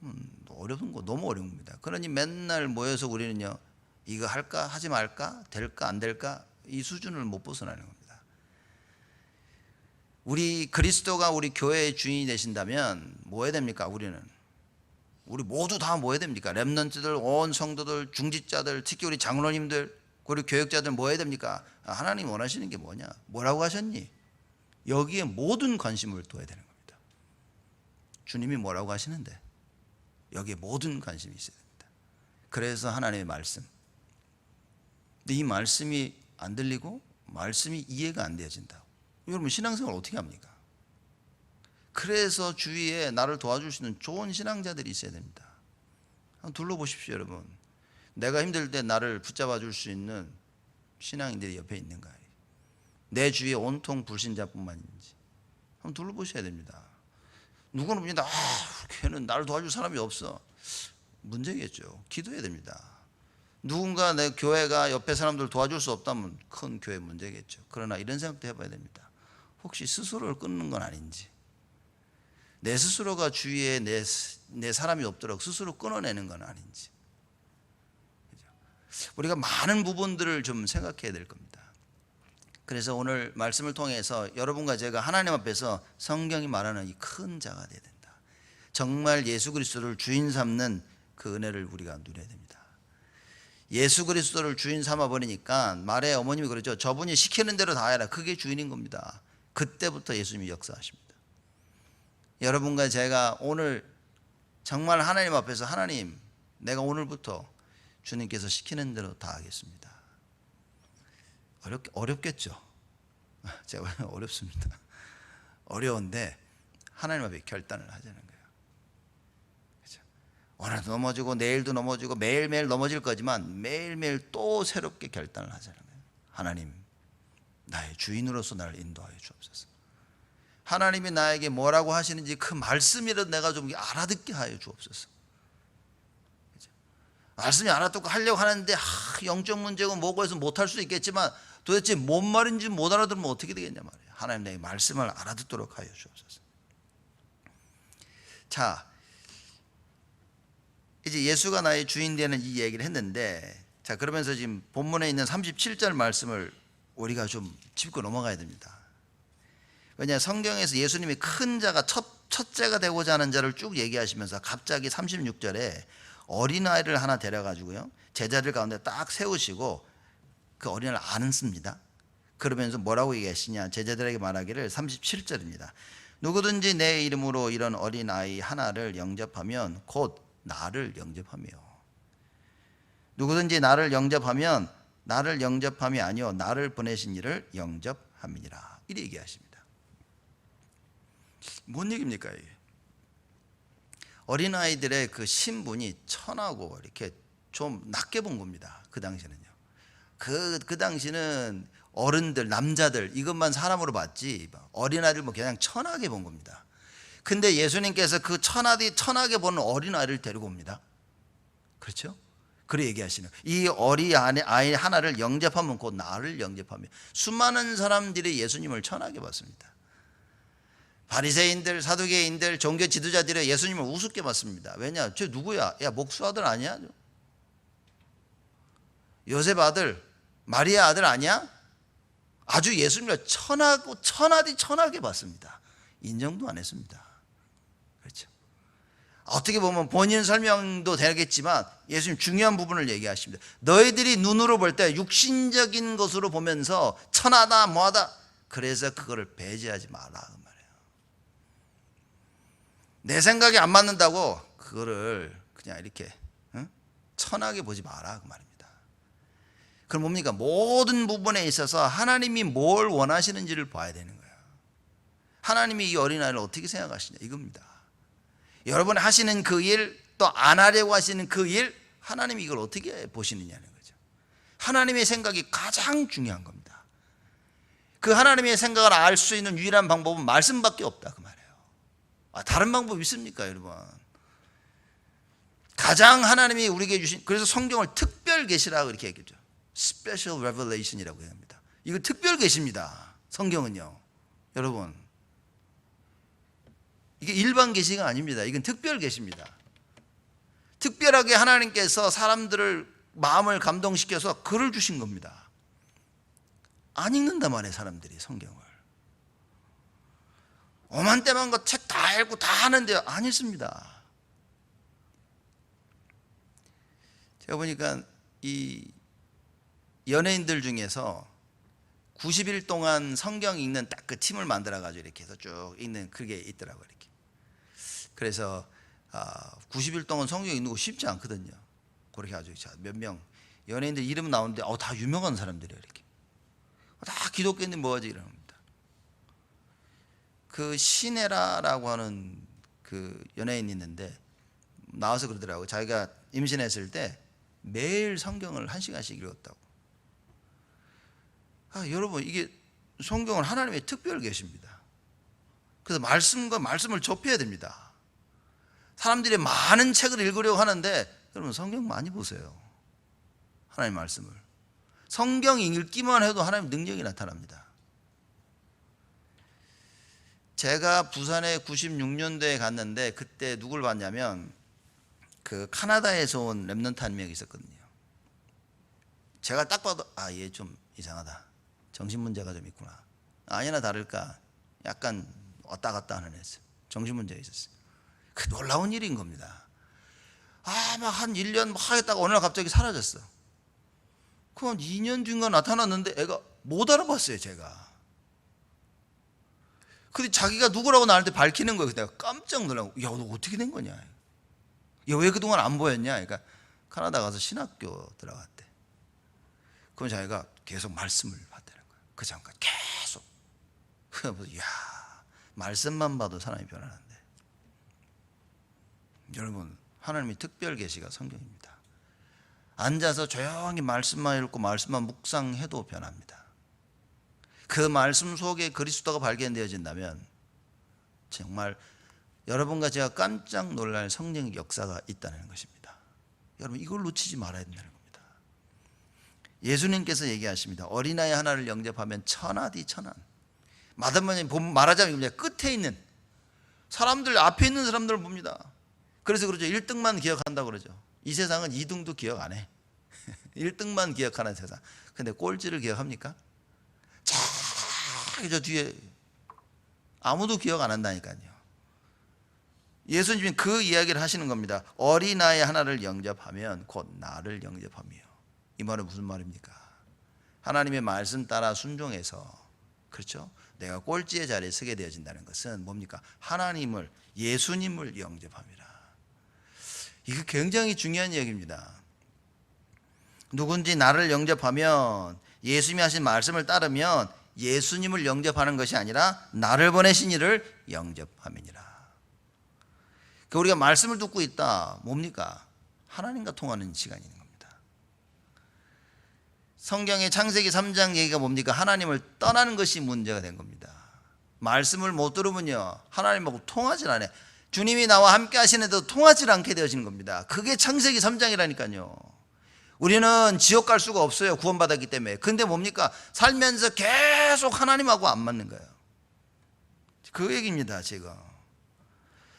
너무 어려운 겁니다. 그러니 맨날 모여서 우리는요 이거 할까 하지 말까 될까 안 될까 이 수준을 못 벗어나는 겁니다. 우리 그리스도가 우리 교회의 주인이 되신다면 뭐 해야 됩니까? 우리 모두 다 뭐 해야 됩니까? 렘넌트들, 온 성도들, 중직자들, 특히 우리 장로님들, 우리 교역자들 뭐 해야 됩니까? 하나님 원하시는 게 뭐냐? 뭐라고 하셨니? 여기에 모든 관심을 둬야 되는 겁니다. 주님이 뭐라고 하시는데 여기에 모든 관심이 있어야 됩니다. 그래서 하나님의 말씀. 근데 이 말씀이 안 들리고 말씀이 이해가 안 되어진다. 여러분 신앙생활 어떻게 합니까? 그래서 주위에 나를 도와줄 수 있는 좋은 신앙자들이 있어야 됩니다. 한번 둘러보십시오, 여러분. 내가 힘들 때 나를 붙잡아 줄 수 있는 신앙인들이 옆에 있는가? 내 주위에 온통 불신자뿐만인지 한번 둘러보셔야 됩니다. 누구는 봅니다. 걔는 나를 도와줄 사람이 없어. 문제겠죠. 기도해야 됩니다. 누군가 내 교회가 옆에 사람들 도와줄 수 없다면 큰 교회 문제겠죠. 그러나 이런 생각도 해봐야 됩니다. 혹시 스스로를 끊는 건 아닌지, 내 스스로가 주위에 내 사람이 없도록 스스로 끊어내는 건 아닌지, 우리가 많은 부분들을 좀 생각해야 될 겁니다. 그래서 오늘 말씀을 통해서 여러분과 제가 하나님 앞에서 성경이 말하는 이 큰 자가 되어야 된다. 정말 예수 그리스도를 주인 삼는 그 은혜를 우리가 누려야 됩니다. 예수 그리스도를 주인 삼아 버리니까 말에 어머님이 그러죠. 저분이 시키는 대로 다 해라. 그게 주인인 겁니다. 그때부터 예수님이 역사하십니다. 여러분과 제가 오늘 정말 하나님 앞에서 하나님, 내가 오늘부터 주님께서 시키는 대로 다 하겠습니다. 어렵겠죠. 제가 어렵습니다. 어려운데 하나님 앞에 결단을 하자는 거예요. 그렇죠? 오늘도 넘어지고 내일도 넘어지고 매일매일 넘어질 거지만 매일매일 또 새롭게 결단을 하자는 거예요. 하나님, 나의 주인으로서 나를 인도하여 주옵소서. 하나님이 나에게 뭐라고 하시는지 그 말씀이라도 내가 좀 알아듣게 하여 주옵소서. 말씀이 알아듣고 하려고 하는데 영적 문제고 뭐고 해서 못할 수도 있겠지만 도대체 뭔 말인지 못 알아들으면 어떻게 되겠냐 말이에요. 하나님, 내 말씀을 알아듣도록 하여 주옵소서. 자, 이제 예수가 나의 주인 되는 이 얘기를 했는데, 자, 그러면서 지금 본문에 있는 37절 말씀을 우리가 좀 짚고 넘어가야 됩니다. 왜냐, 성경에서 예수님이 큰 자가 첫째가 되고자 하는 자를 쭉 얘기하시면서 갑자기 36절에 어린아이를 하나 데려가지고요, 제자들 가운데 딱 세우시고 그 어린아이를 안습니다. 그러면서 뭐라고 얘기하시냐, 제자들에게 말하기를 37절입니다. 누구든지 내 이름으로 이런 어린아이 하나를 영접하면 곧 나를 영접하며, 누구든지 나를 영접하면 나를 영접함이 아니요 나를 보내신 이를 영접함이니라. 이렇게 얘기하십니다. 뭔 얘기입니까 이게? 어린아이들의 그 신분이 천하고 이렇게 좀 낮게 본 겁니다. 그 당시는요. 그 당시는 어른들, 남자들 이것만 사람으로 봤지 어린아이들 뭐 그냥 천하게 본 겁니다. 근데 예수님께서 그 천하게 보는 어린아이를 데리고 옵니다. 그렇죠? 그래 얘기하시는, 이 어린아이 하나를 영접하면 곧 나를 영접하며. 수많은 사람들이 예수님을 천하게 봤습니다. 바리새인들, 사두개인들, 종교 지도자들이 예수님을 우습게 봤습니다. 왜냐? 저 누구야? 야, 목수 아들 아니야? 요셉 아들, 마리아 아들 아니야? 아주 예수님을 천하게 봤습니다. 인정도 안 했습니다. 그렇죠? 어떻게 보면 본인 설명도 되겠지만 예수님 중요한 부분을 얘기하십니다. 너희들이 눈으로 볼 때 육신적인 것으로 보면서 천하다 뭐하다, 그래서 그거를 배제하지 마라 그 말이에요. 내 생각이 안 맞는다고 그거를 그냥 이렇게 천하게 보지 마라 그 말입니다. 그럼 뭡니까? 모든 부분에 있어서 하나님이 뭘 원하시는지를 봐야 되는 거예요. 하나님이 이 어린아이를 어떻게 생각하시냐 이겁니다. 여러분이 하시는 그 일, 또 안 하려고 하시는 그 일, 하나님이 이걸 어떻게 보시느냐는 거죠. 하나님의 생각이 가장 중요한 겁니다. 그 하나님의 생각을 알 수 있는 유일한 방법은 말씀밖에 없다 그 말이에요. 다른 방법 있습니까 여러분? 가장 하나님이 우리에게 주신, 그래서 성경을 특별 계시라고 이렇게 얘기하죠. Special Revelation이라고 합니다. 이거 특별 계시입니다. 성경은요 여러분, 이게 일반 계시가 아닙니다. 이건 특별 계시입니다. 특별하게 하나님께서 사람들을 마음을 감동시켜서 글을 주신 겁니다. 안 읽는단 말이에요 사람들이 성경을. 오만때만 거 책 다 읽고 다 하는데 안 읽습니다. 제가 보니까 이 연예인들 중에서 90일 동안 성경 읽는 딱 그 팀을 만들어 가지고 이렇게 해서 쭉 읽는 그게 있더라고요. 이렇게. 그래서 90일 동안 성경 읽는 거 쉽지 않거든요. 그렇게 가지고 몇 명 연예인들 이름 나오는데 다 유명한 사람들이에요. 이렇게 다 기독교인들 뭐하지 이러는 겁니다. 그 시네라라고 하는 그 연예인이 있는데 나와서 그러더라고요. 자기가 임신했을 때 매일 성경을 1시간씩 읽었다고. 여러분, 이게 성경은 하나님의 특별 계십니다. 그래서 말씀과 말씀을 접해야 됩니다. 사람들이 많은 책을 읽으려고 하는데 여러분, 성경 많이 보세요. 하나님 말씀을. 성경 읽기만 해도 하나님 능력이 나타납니다. 제가 부산에 96년도에 갔는데 그때 누굴 봤냐면 그 카나다에서 온 렘넌트 한 명이 있었거든요. 제가 딱 봐도 얘 좀 이상하다. 정신문제가 좀 있구나. 아니나 다를까 약간 왔다 갔다 하는 애였어요. 정신문제가 있었어요. 그 놀라운 일인 겁니다. 막 한 1년 막 하겠다가 어느 날 갑자기 사라졌어. 그 한 2년 뒤인가 나타났는데 애가 못 알아봤어요, 제가. 근데 자기가 누구라고 나한테 밝히는 거예요. 내가 깜짝 놀라고, 야, 너 어떻게 된 거냐? 야, 왜 그동안 안 보였냐? 그러니까 카나다 가서 신학교 들어갔대. 그럼 자기가 계속 말씀을 받다는 거야. 그 잠깐 계속. 그래서 야, 말씀만 봐도 사람이 변하는데. 여러분, 하나님의 특별 계시가 성경입니다. 앉아서 조용히 말씀만 읽고 말씀만 묵상해도 변합니다. 그 말씀 속에 그리스도가 발견되어진다면 정말 여러분과 제가 깜짝 놀랄 성령의 역사가 있다는 것입니다. 여러분, 이걸 놓치지 말아야 된다는 겁니다. 예수님께서 얘기하십니다. 어린아이 하나를 영접하면 천하디 천한. 마담마님 말하자면 끝에 있는 사람들, 앞에 있는 사람들을 봅니다. 그래서 그러죠. 1등만 기억한다고 그러죠. 이 세상은 2등도 기억 안 해. 1등만 기억하는 세상. 근데 꼴찌를 기억합니까? 저 뒤에 아무도 기억 안 한다니까요. 예수님이 그 이야기를 하시는 겁니다. 어린아이 하나를 영접하면 곧 나를 영접하며. 이 말은 무슨 말입니까? 하나님의 말씀 따라 순종해서, 그렇죠? 내가 꼴찌의 자리에 서게 되어진다는 것은 뭡니까? 하나님을, 예수님을 영접합니다. 이게 굉장히 중요한 이야기입니다. 누군지 나를 영접하면, 예수님이 하신 말씀을 따르면 예수님을 영접하는 것이 아니라 나를 보내신 이를 영접함이니라. 우리가 말씀을 듣고 있다. 뭡니까? 하나님과 통하는 시간이 있는 겁니다. 성경의 창세기 3장 얘기가 뭡니까? 하나님을 떠나는 것이 문제가 된 겁니다. 말씀을 못 들으면요, 하나님하고 통하질 않아요. 주님이 나와 함께 하시는데도 통하지 않게 되어지는 겁니다. 그게 창세기 3장이라니까요. 우리는 지옥 갈 수가 없어요. 구원받았기 때문에. 근데 뭡니까? 살면서 계속 하나님하고 안 맞는 거예요. 그 얘기입니다, 지금.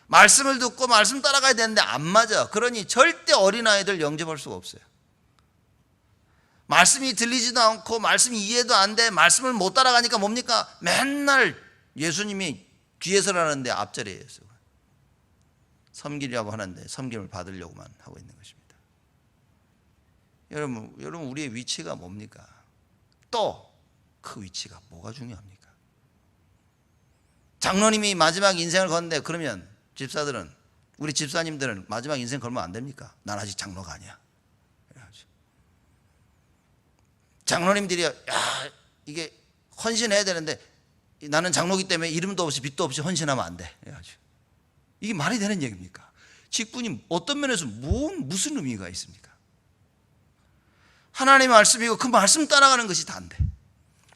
말씀을 듣고 말씀 따라가야 되는데 안 맞아. 그러니 절대 어린아이들 영접할 수가 없어요. 말씀이 들리지도 않고 말씀이 이해도 안 돼. 말씀을 못 따라가니까 뭡니까? 맨날 예수님이 뒤에서라는데 앞자리에 있어요. 섬기려고 하는데 섬김을 받으려고만 하고 있는 것입니다. 여러분 우리의 위치가 뭡니까? 또 그 위치가 뭐가 중요합니까? 장로님이 마지막 인생을 걷는데 그러면 집사들은, 우리 집사님들은 마지막 인생 걸면 안 됩니까? 난 아직 장로가 아니야. 장로님들이 이게 헌신해야 되는데 나는 장로기 때문에 이름도 없이 빚도 없이 헌신하면 안 돼. 이게 말이 되는 얘기입니까? 직분이 어떤 면에서 무슨 의미가 있습니까? 하나님의 말씀이고 그 말씀 따라가는 것이 다인데,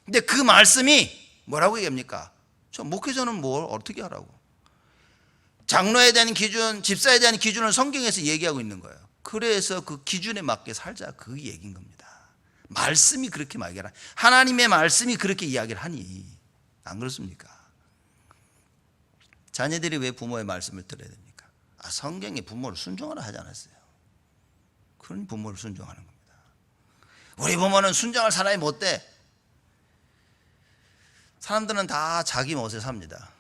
근데 그 말씀이 뭐라고 얘기합니까? 저 목회자는 뭘 어떻게 하라고? 장로에 대한 기준, 집사에 대한 기준을 성경에서 얘기하고 있는 거예요. 그래서 그 기준에 맞게 살자, 그 얘기인 겁니다. 말씀이 그렇게 말하라. 하나님의 말씀이 그렇게 이야기를 하니 안 그렇습니까? 자녀들이 왜 부모의 말씀을 들어야 됩니까? 성경에 부모를 순종하라 하지 않았어요. 그런 부모를 순종하는 겁니다. 우리 부모는 순종할 사람이 못 돼. 사람들은 다 자기 멋에 삽니다.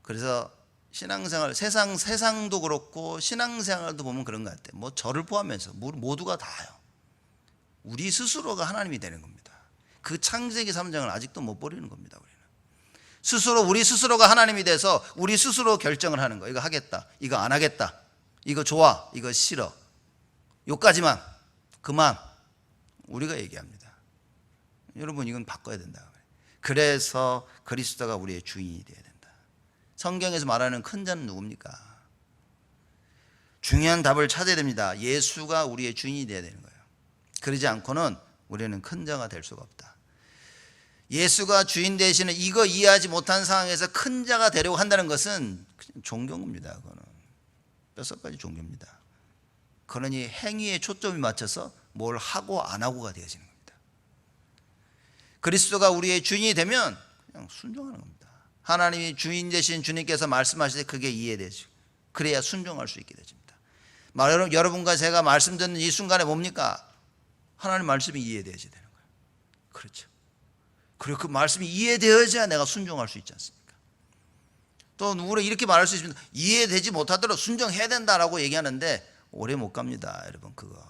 그래서 신앙생활, 세상도 그렇고 신앙생활도 보면 그런 것 같아요. 뭐 저를 포함해서 모두가 다요. 우리 스스로가 하나님이 되는 겁니다. 그 창세기 3장을 아직도 못 버리는 겁니다. 우리는 우리 스스로가 하나님이 돼서 우리 스스로 결정을 하는 거예요. 이거 하겠다, 이거 안 하겠다, 이거 좋아, 이거 싫어, 요까지만, 그만, 우리가 얘기합니다. 여러분, 이건 바꿔야 된다. 그래서 그리스도가 우리의 주인이 되어야 된다. 성경에서 말하는 큰 자는 누굽니까? 중요한 답을 찾아야 됩니다. 예수가 우리의 주인이 되어야 되는 거예요. 그러지 않고는 우리는 큰 자가 될 수가 없다. 예수가 주인 되시는 이거 이해하지 못한 상황에서 큰 자가 되려고 한다는 것은 그냥 종교입니다. 그거는 뼛속까지 종교입니다. 그러니 행위에 초점이 맞춰서 뭘 하고 안 하고가 되어지는 겁니다. 그리스도가 우리의 주인이 되면 그냥 순종하는 겁니다. 하나님이 주인 되신 주님께서 말씀하실 때 그게 이해되죠. 그래야 순종할 수 있게 되십니다. 여러분과 제가 말씀 듣는 이 순간에 뭡니까? 하나님 말씀이 이해되어야 되는 거예요. 그렇죠. 그리고 그 말씀이 이해되어야 내가 순종할 수 있지 않습니까? 또 누구를 이렇게 말할 수 있습니다. 이해되지 못하도록 순종해야 된다라고 얘기하는데 오래 못 갑니다. 여러분 그거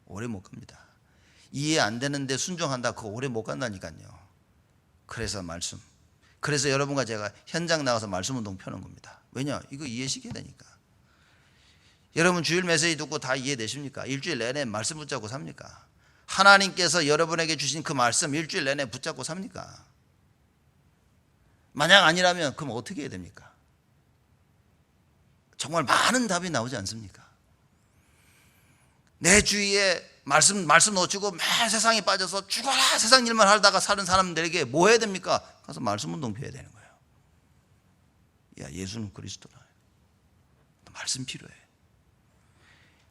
오래 못 갑니다. 이해 안 되는데 순종한다 그거 오래 못 간다니까요. 그래서 여러분과 제가 현장 나가서 말씀 운동 펴는 겁니다. 왜냐? 이거 이해시켜야 되니까. 여러분 주일 메시지 듣고 다 이해되십니까? 일주일 내내 말씀 붙잡고 삽니까? 하나님께서 여러분에게 주신 그 말씀 일주일 내내 붙잡고 삽니까? 만약 아니라면 그럼 어떻게 해야 됩니까? 정말 많은 답이 나오지 않습니까? 내 주위에 말씀 놓치고 매일 세상에 빠져서 죽어라 세상 일만 하다가 사는 사람들에게 뭐 해야 됩니까? 가서 말씀 운동 펴야 되는 거예요. 야, 예수는 그리스도다. 말씀 필요해.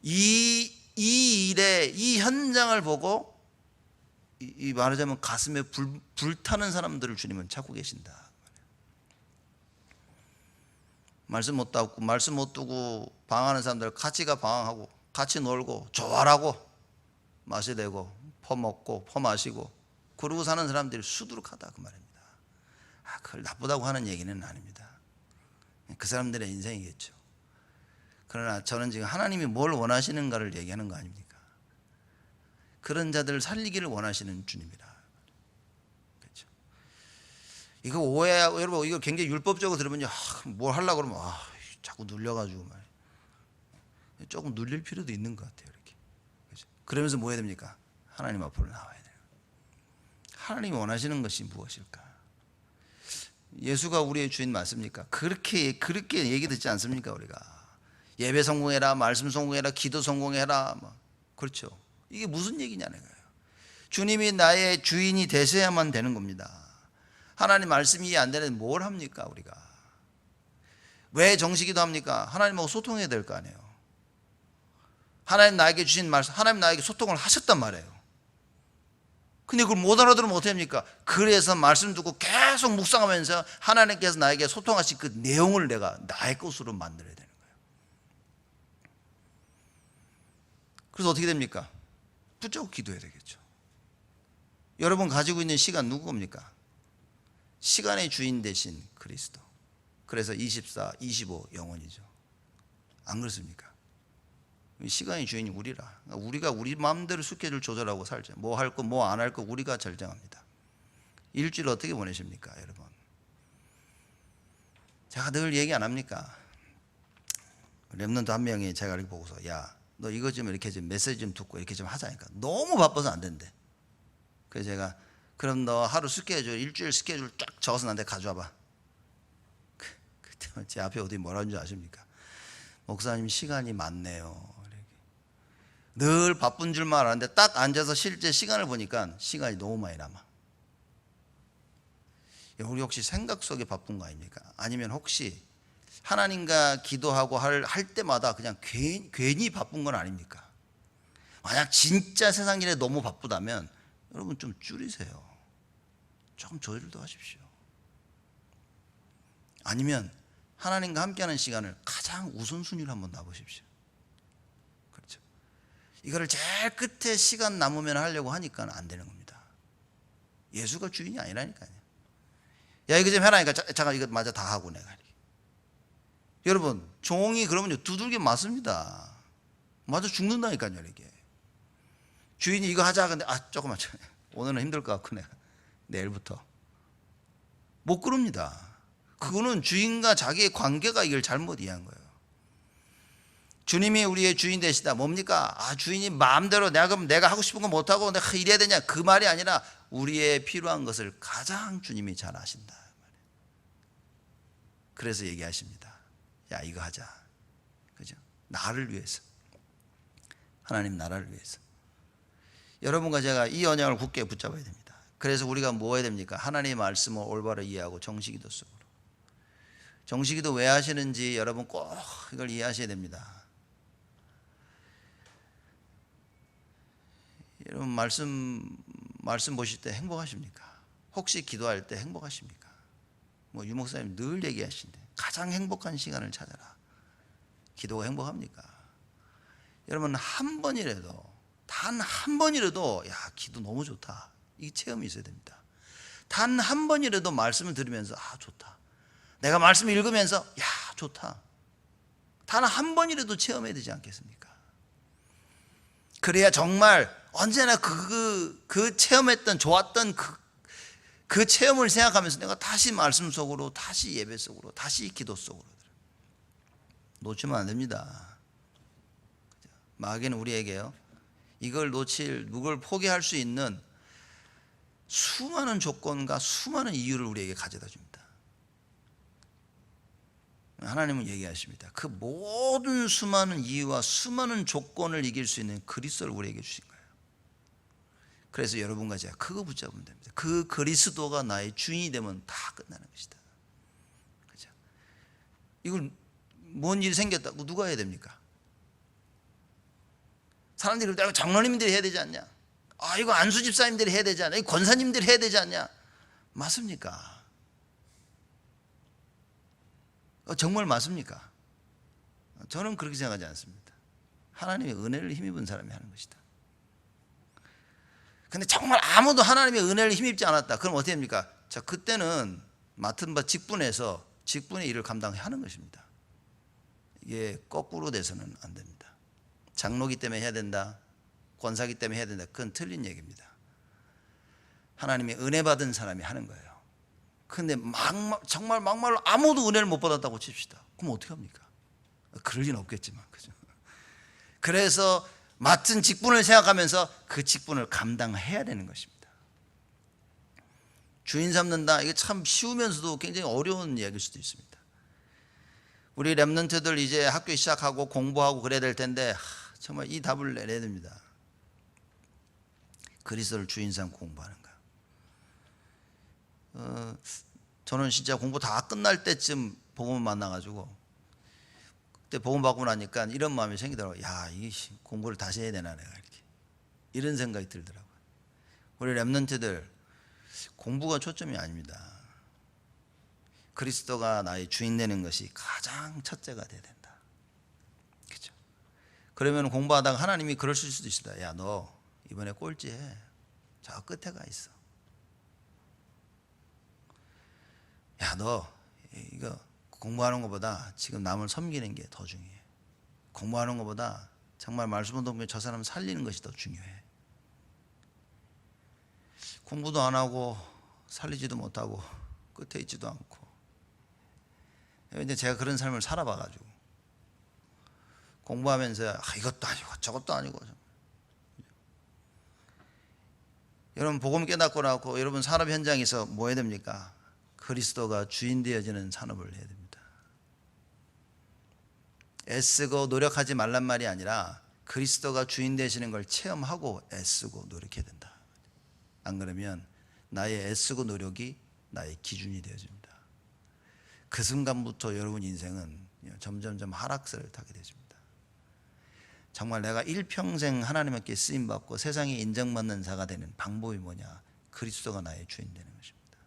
이 일에 이 현장을 보고 이 말하자면 가슴에 불타는 사람들을 주님은 찾고 계신다. 말씀 못 두고 방황하는 사람들 같이 가 방황하고 같이 놀고 조화라고 마시되고 퍼먹고 퍼마시고 그러고 사는 사람들이 수두룩하다 그 말입니다. 그걸 나쁘다고 하는 얘기는 아닙니다. 그 사람들의 인생이겠죠. 그러나 저는 지금 하나님이 뭘 원하시는가를 얘기하는 거 아닙니까? 그런 자들을 살리기를 원하시는 주님이라. 그렇죠. 이거 오해, 여러분 이거 굉장히 율법적으로 들으면요, 뭘 하려고 그러면 자꾸 눌려가지고 말이에요. 조금 눌릴 필요도 있는 것 같아요. 이렇게. 그렇죠. 그러면서 뭐 해야 됩니까? 하나님 앞으로 나와야 돼요. 하나님이 원하시는 것이 무엇일까? 예수가 우리의 주인 맞습니까? 그렇게 얘기 듣지 않습니까? 우리가 예배 성공해라, 말씀 성공해라, 기도 성공해라, 그렇죠. 이게 무슨 얘기냐는 거예요. 주님이 나의 주인이 되셔야만 되는 겁니다. 하나님 말씀이 이해 안 되는데 뭘 합니까 우리가? 왜 정식기도 합니까? 하나님하고 소통해야 될 거 아니에요. 하나님 나에게 주신 말씀, 하나님 나에게 소통을 하셨단 말이에요. 근데 그걸 못 알아들으면 어떻게 합니까? 그래서 말씀 듣고 계속 묵상하면서 하나님께서 나에게 소통하신 그 내용을 내가 나의 것으로 만들어야 되는 거예요. 그래서 어떻게 됩니까? 붙잡고 기도해야 되겠죠. 여러분 가지고 있는 시간 누구 겁니까? 시간의 주인 되신 그리스도. 그래서 24, 25 영원이죠. 안 그렇습니까? 시간의 주인이 우리라. 우리가 우리 마음대로 스케줄 조절하고 살죠. 뭐 할 거, 뭐 안 할 거 우리가 결정합니다. 일주일 어떻게 보내십니까, 여러분? 제가 늘 얘기 안 합니까? 랩런트 한 명이 제가 이렇게 보고서 야, 너 이거 좀 이렇게 좀 메시지 좀 듣고 이렇게 좀 하자니까. 너무 바빠서 안 된대. 그래서 제가 그럼 너 하루 스케줄, 일주일 스케줄 쫙 적어서 나한테 가져와봐. 그때 제 앞에 어디 뭐라는 줄 아십니까? 목사님 시간이 많네요. 늘 바쁜 줄만 알았는데 딱 앉아서 실제 시간을 보니까 시간이 너무 많이 남아. 우리 혹시 생각 속에 바쁜 거 아닙니까? 아니면 혹시 하나님과 기도하고 할 때마다 그냥 괜히 바쁜 건 아닙니까? 만약 진짜 세상 일에 너무 바쁘다면 여러분 좀 줄이세요. 조금 조절도 하십시오. 아니면 하나님과 함께하는 시간을 가장 우선순위로 한번 놔보십시오. 그렇죠. 이거를 제일 끝에 시간 남으면 하려고 하니까 안 되는 겁니다. 예수가 주인이 아니라니까요. 야 이거 좀 해라니까 잠깐 이거 맞아 다 하고 내가. 여러분 종이 그러면요 두들겨 맞습니다. 맞아 죽는다니까요 이게. 주인이 이거 하자 근데 조금만 오늘은 힘들 것 같고 내가 내일부터 못 그럽니다. 그거는 주인과 자기의 관계가 이걸 잘못 이해한 거예요. 주님이 우리의 주인 되시다. 뭡니까? 주인이 마음대로 내가 하고 싶은 거 못하고 내가 이래야 되냐 그 말이 아니라 우리의 필요한 것을 가장 주님이 잘 아신다. 그래서 얘기하십니다. 야, 이거 하자. 그죠? 나를 위해서. 하나님 나라를 위해서. 여러분과 제가 이 언약을 굳게 붙잡아야 됩니다. 그래서 우리가 뭐 해야 됩니까? 하나님의 말씀을 올바로 이해하고 정식기도 속으로. 정식기도 왜 하시는지 여러분 꼭 이걸 이해하셔야 됩니다. 여러분 말씀 보실 때 행복하십니까? 혹시 기도할 때 행복하십니까? 뭐 유목사님 늘 얘기하시는데 가장 행복한 시간을 찾아라. 기도가 행복합니까? 여러분 한 번이라도 단 한 번이라도 야 기도 너무 좋다. 이 체험이 있어야 됩니다. 단 한 번이라도 말씀을 들으면서 아 좋다. 내가 말씀을 읽으면서 야 좋다. 단 한 번이라도 체험해야 되지 않겠습니까? 그래야 정말 언제나 그 체험했던 좋았던 그 체험을 생각하면서 내가 다시 말씀 속으로 다시 예배 속으로 다시 기도 속으로 놓치면 안 됩니다. 마귀는 우리에게요 이걸 누굴 포기할 수 있는 수많은 조건과 수많은 이유를 우리에게 가져다 줍니다. 하나님은 얘기하십니다. 그 모든 수많은 이유와 수많은 조건을 이길 수 있는 그리스도를 우리에게 주신 거예요. 그래서 여러분과 제가 그거 붙잡으면 됩니다. 그 그리스도가 나의 주인이 되면 다 끝나는 것이다. 그죠? 이걸 뭔 일이 생겼다고 누가 해야 됩니까? 사람들이 그럴 때 장로님들이 해야 되지 않냐? 아 이거 안수 집사님들이 해야 되지 않냐? 이 권사님들이 해야 되지 않냐? 맞습니까? 정말 맞습니까? 저는 그렇게 생각하지 않습니다. 하나님의 은혜를 힘입은 사람이 하는 것이다. 근데 정말 아무도 하나님의 은혜를 힘입지 않았다. 그럼 어떻게 됩니까? 자, 그때는 맡은 바 직분에서 직분의 일을 감당해야 하는 것입니다. 이게 거꾸로 돼서는 안 됩니다. 장로기 때문에 해야 된다. 권사기 때문에 해야 된다. 그건 틀린 얘기입니다. 하나님의 은혜 받은 사람이 하는 거예요. 근데 정말 막말로 아무도 은혜를 못 받았다고 칩시다. 그럼 어떻게 합니까? 그럴 리는 없겠지만, 그죠? 그래서 맡은 직분을 생각하면서 그 직분을 감당해야 되는 것입니다. 주인 삼는다. 이게 참 쉬우면서도 굉장히 어려운 이야기일 수도 있습니다. 우리 렘넌트들 이제 학교 시작하고 공부하고 그래야 될 텐데 정말 이 답을 내야 됩니다. 그리스도를 주인 삼고 공부하는가? 저는 진짜 공부 다 끝날 때쯤 복음을 만나가지고 그때 복음 받고 나니까 이런 마음이 생기더라고요. 야, 이 공부를 다시 해야 되나 내가 이렇게 이런 생각이 들더라고요. 우리 렘넌트들 공부가 초점이 아닙니다. 그리스도가 나의 주인 되는 것이 가장 첫째가 돼야 된다. 그렇죠? 그러면 공부하다가 하나님이 그러실 수도 있습니다. 야, 너 이번에 꼴찌해. 저 끝에 가 있어. 야, 너 이거 공부하는 것보다 지금 남을 섬기는 게 더 중요해. 공부하는 것보다 정말 말씀을 듣고 저 사람 살리는 것이 더 중요해. 공부도 안 하고 살리지도 못하고 끝에 있지도 않고. 이제 제가 그런 삶을 살아봐가지고 공부하면서 이것도 아니고 저것도 아니고. 여러분 복음 깨닫고 나고 여러분 산업 현장에서 뭐 해야 됩니까? 그리스도가 주인 되어지는 산업을 해야 됩니다. 애쓰고 노력하지 말란 말이 아니라 그리스도가 주인 되시는 걸 체험하고 애쓰고 노력해야 된다. 안 그러면 나의 애쓰고 노력이 나의 기준이 되어집니다. 그 순간부터 여러분 인생은 점점점 하락세를 타게 되십니다. 정말 내가 일평생 하나님께 쓰임받고 세상에 인정받는 자가 되는 방법이 뭐냐? 그리스도가 나의 주인 되는 것입니다.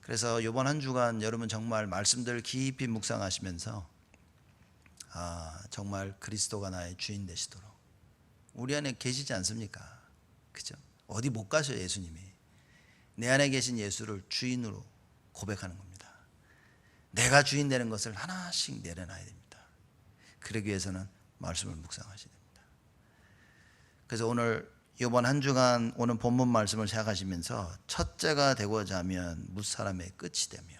그래서 이번 한 주간 여러분 정말 말씀들 깊이 묵상하시면서 정말 그리스도가 나의 주인 되시도록 우리 안에 계시지 않습니까? 그죠? 어디 못 가셔 예수님이. 내 안에 계신 예수를 주인으로 고백하는 겁니다. 내가 주인 되는 것을 하나씩 내려놔야 됩니다. 그러기 위해서는 말씀을 묵상하셔야 됩니다. 그래서 오늘 이번 한 주간 오늘 본문 말씀을 생각하시면서 첫째가 되고자 하면 뭇 사람의 끝이 되며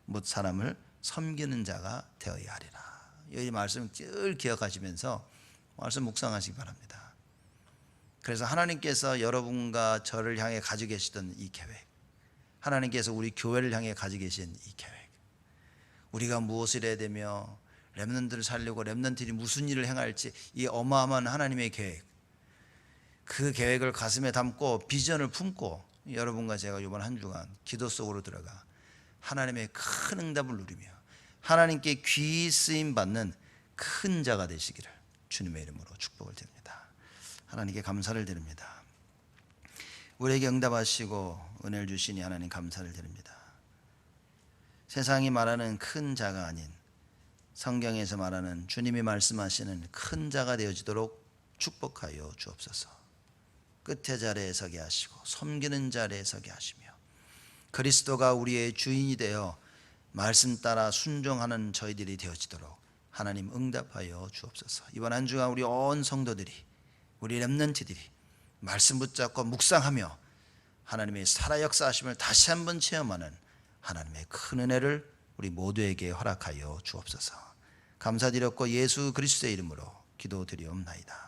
뭇 사람을 섬기는 자가 되어야 하리라. 이 말씀 늘 기억하시면서 말씀 묵상하시기 바랍니다. 그래서 하나님께서 여러분과 저를 향해 가지고 계시던 이 계획, 하나님께서 우리 교회를 향해 가지고 계신 이 계획, 우리가 무엇을 해야 되며 렘넌트를 살려고 렘넌트들이 무슨 일을 행할지, 이 어마어마한 하나님의 계획, 그 계획을 가슴에 담고 비전을 품고 여러분과 제가 이번 한 주간 기도 속으로 들어가 하나님의 큰 응답을 누리며 하나님께 귀히 쓰임 받는 큰 자가 되시기를 주님의 이름으로 축복을 드립니다. 하나님께 감사를 드립니다. 우리에게 응답하시고 은혜를 주시니 하나님 감사를 드립니다. 세상이 말하는 큰 자가 아닌 성경에서 말하는 주님이 말씀하시는 큰 자가 되어지도록 축복하여 주옵소서. 끝의 자리에 서게 하시고 섬기는 자리에 서게 하시며 그리스도가 우리의 주인이 되어 말씀 따라 순종하는 저희들이 되어지도록 하나님 응답하여 주옵소서. 이번 한 주간 우리 온 성도들이, 우리 렘넌트들이 말씀 붙잡고 묵상하며 하나님의 살아 역사하심을 다시 한번 체험하는 하나님의 큰 은혜를 우리 모두에게 허락하여 주옵소서. 감사드렸고 예수 그리스도의 이름으로 기도드리옵나이다.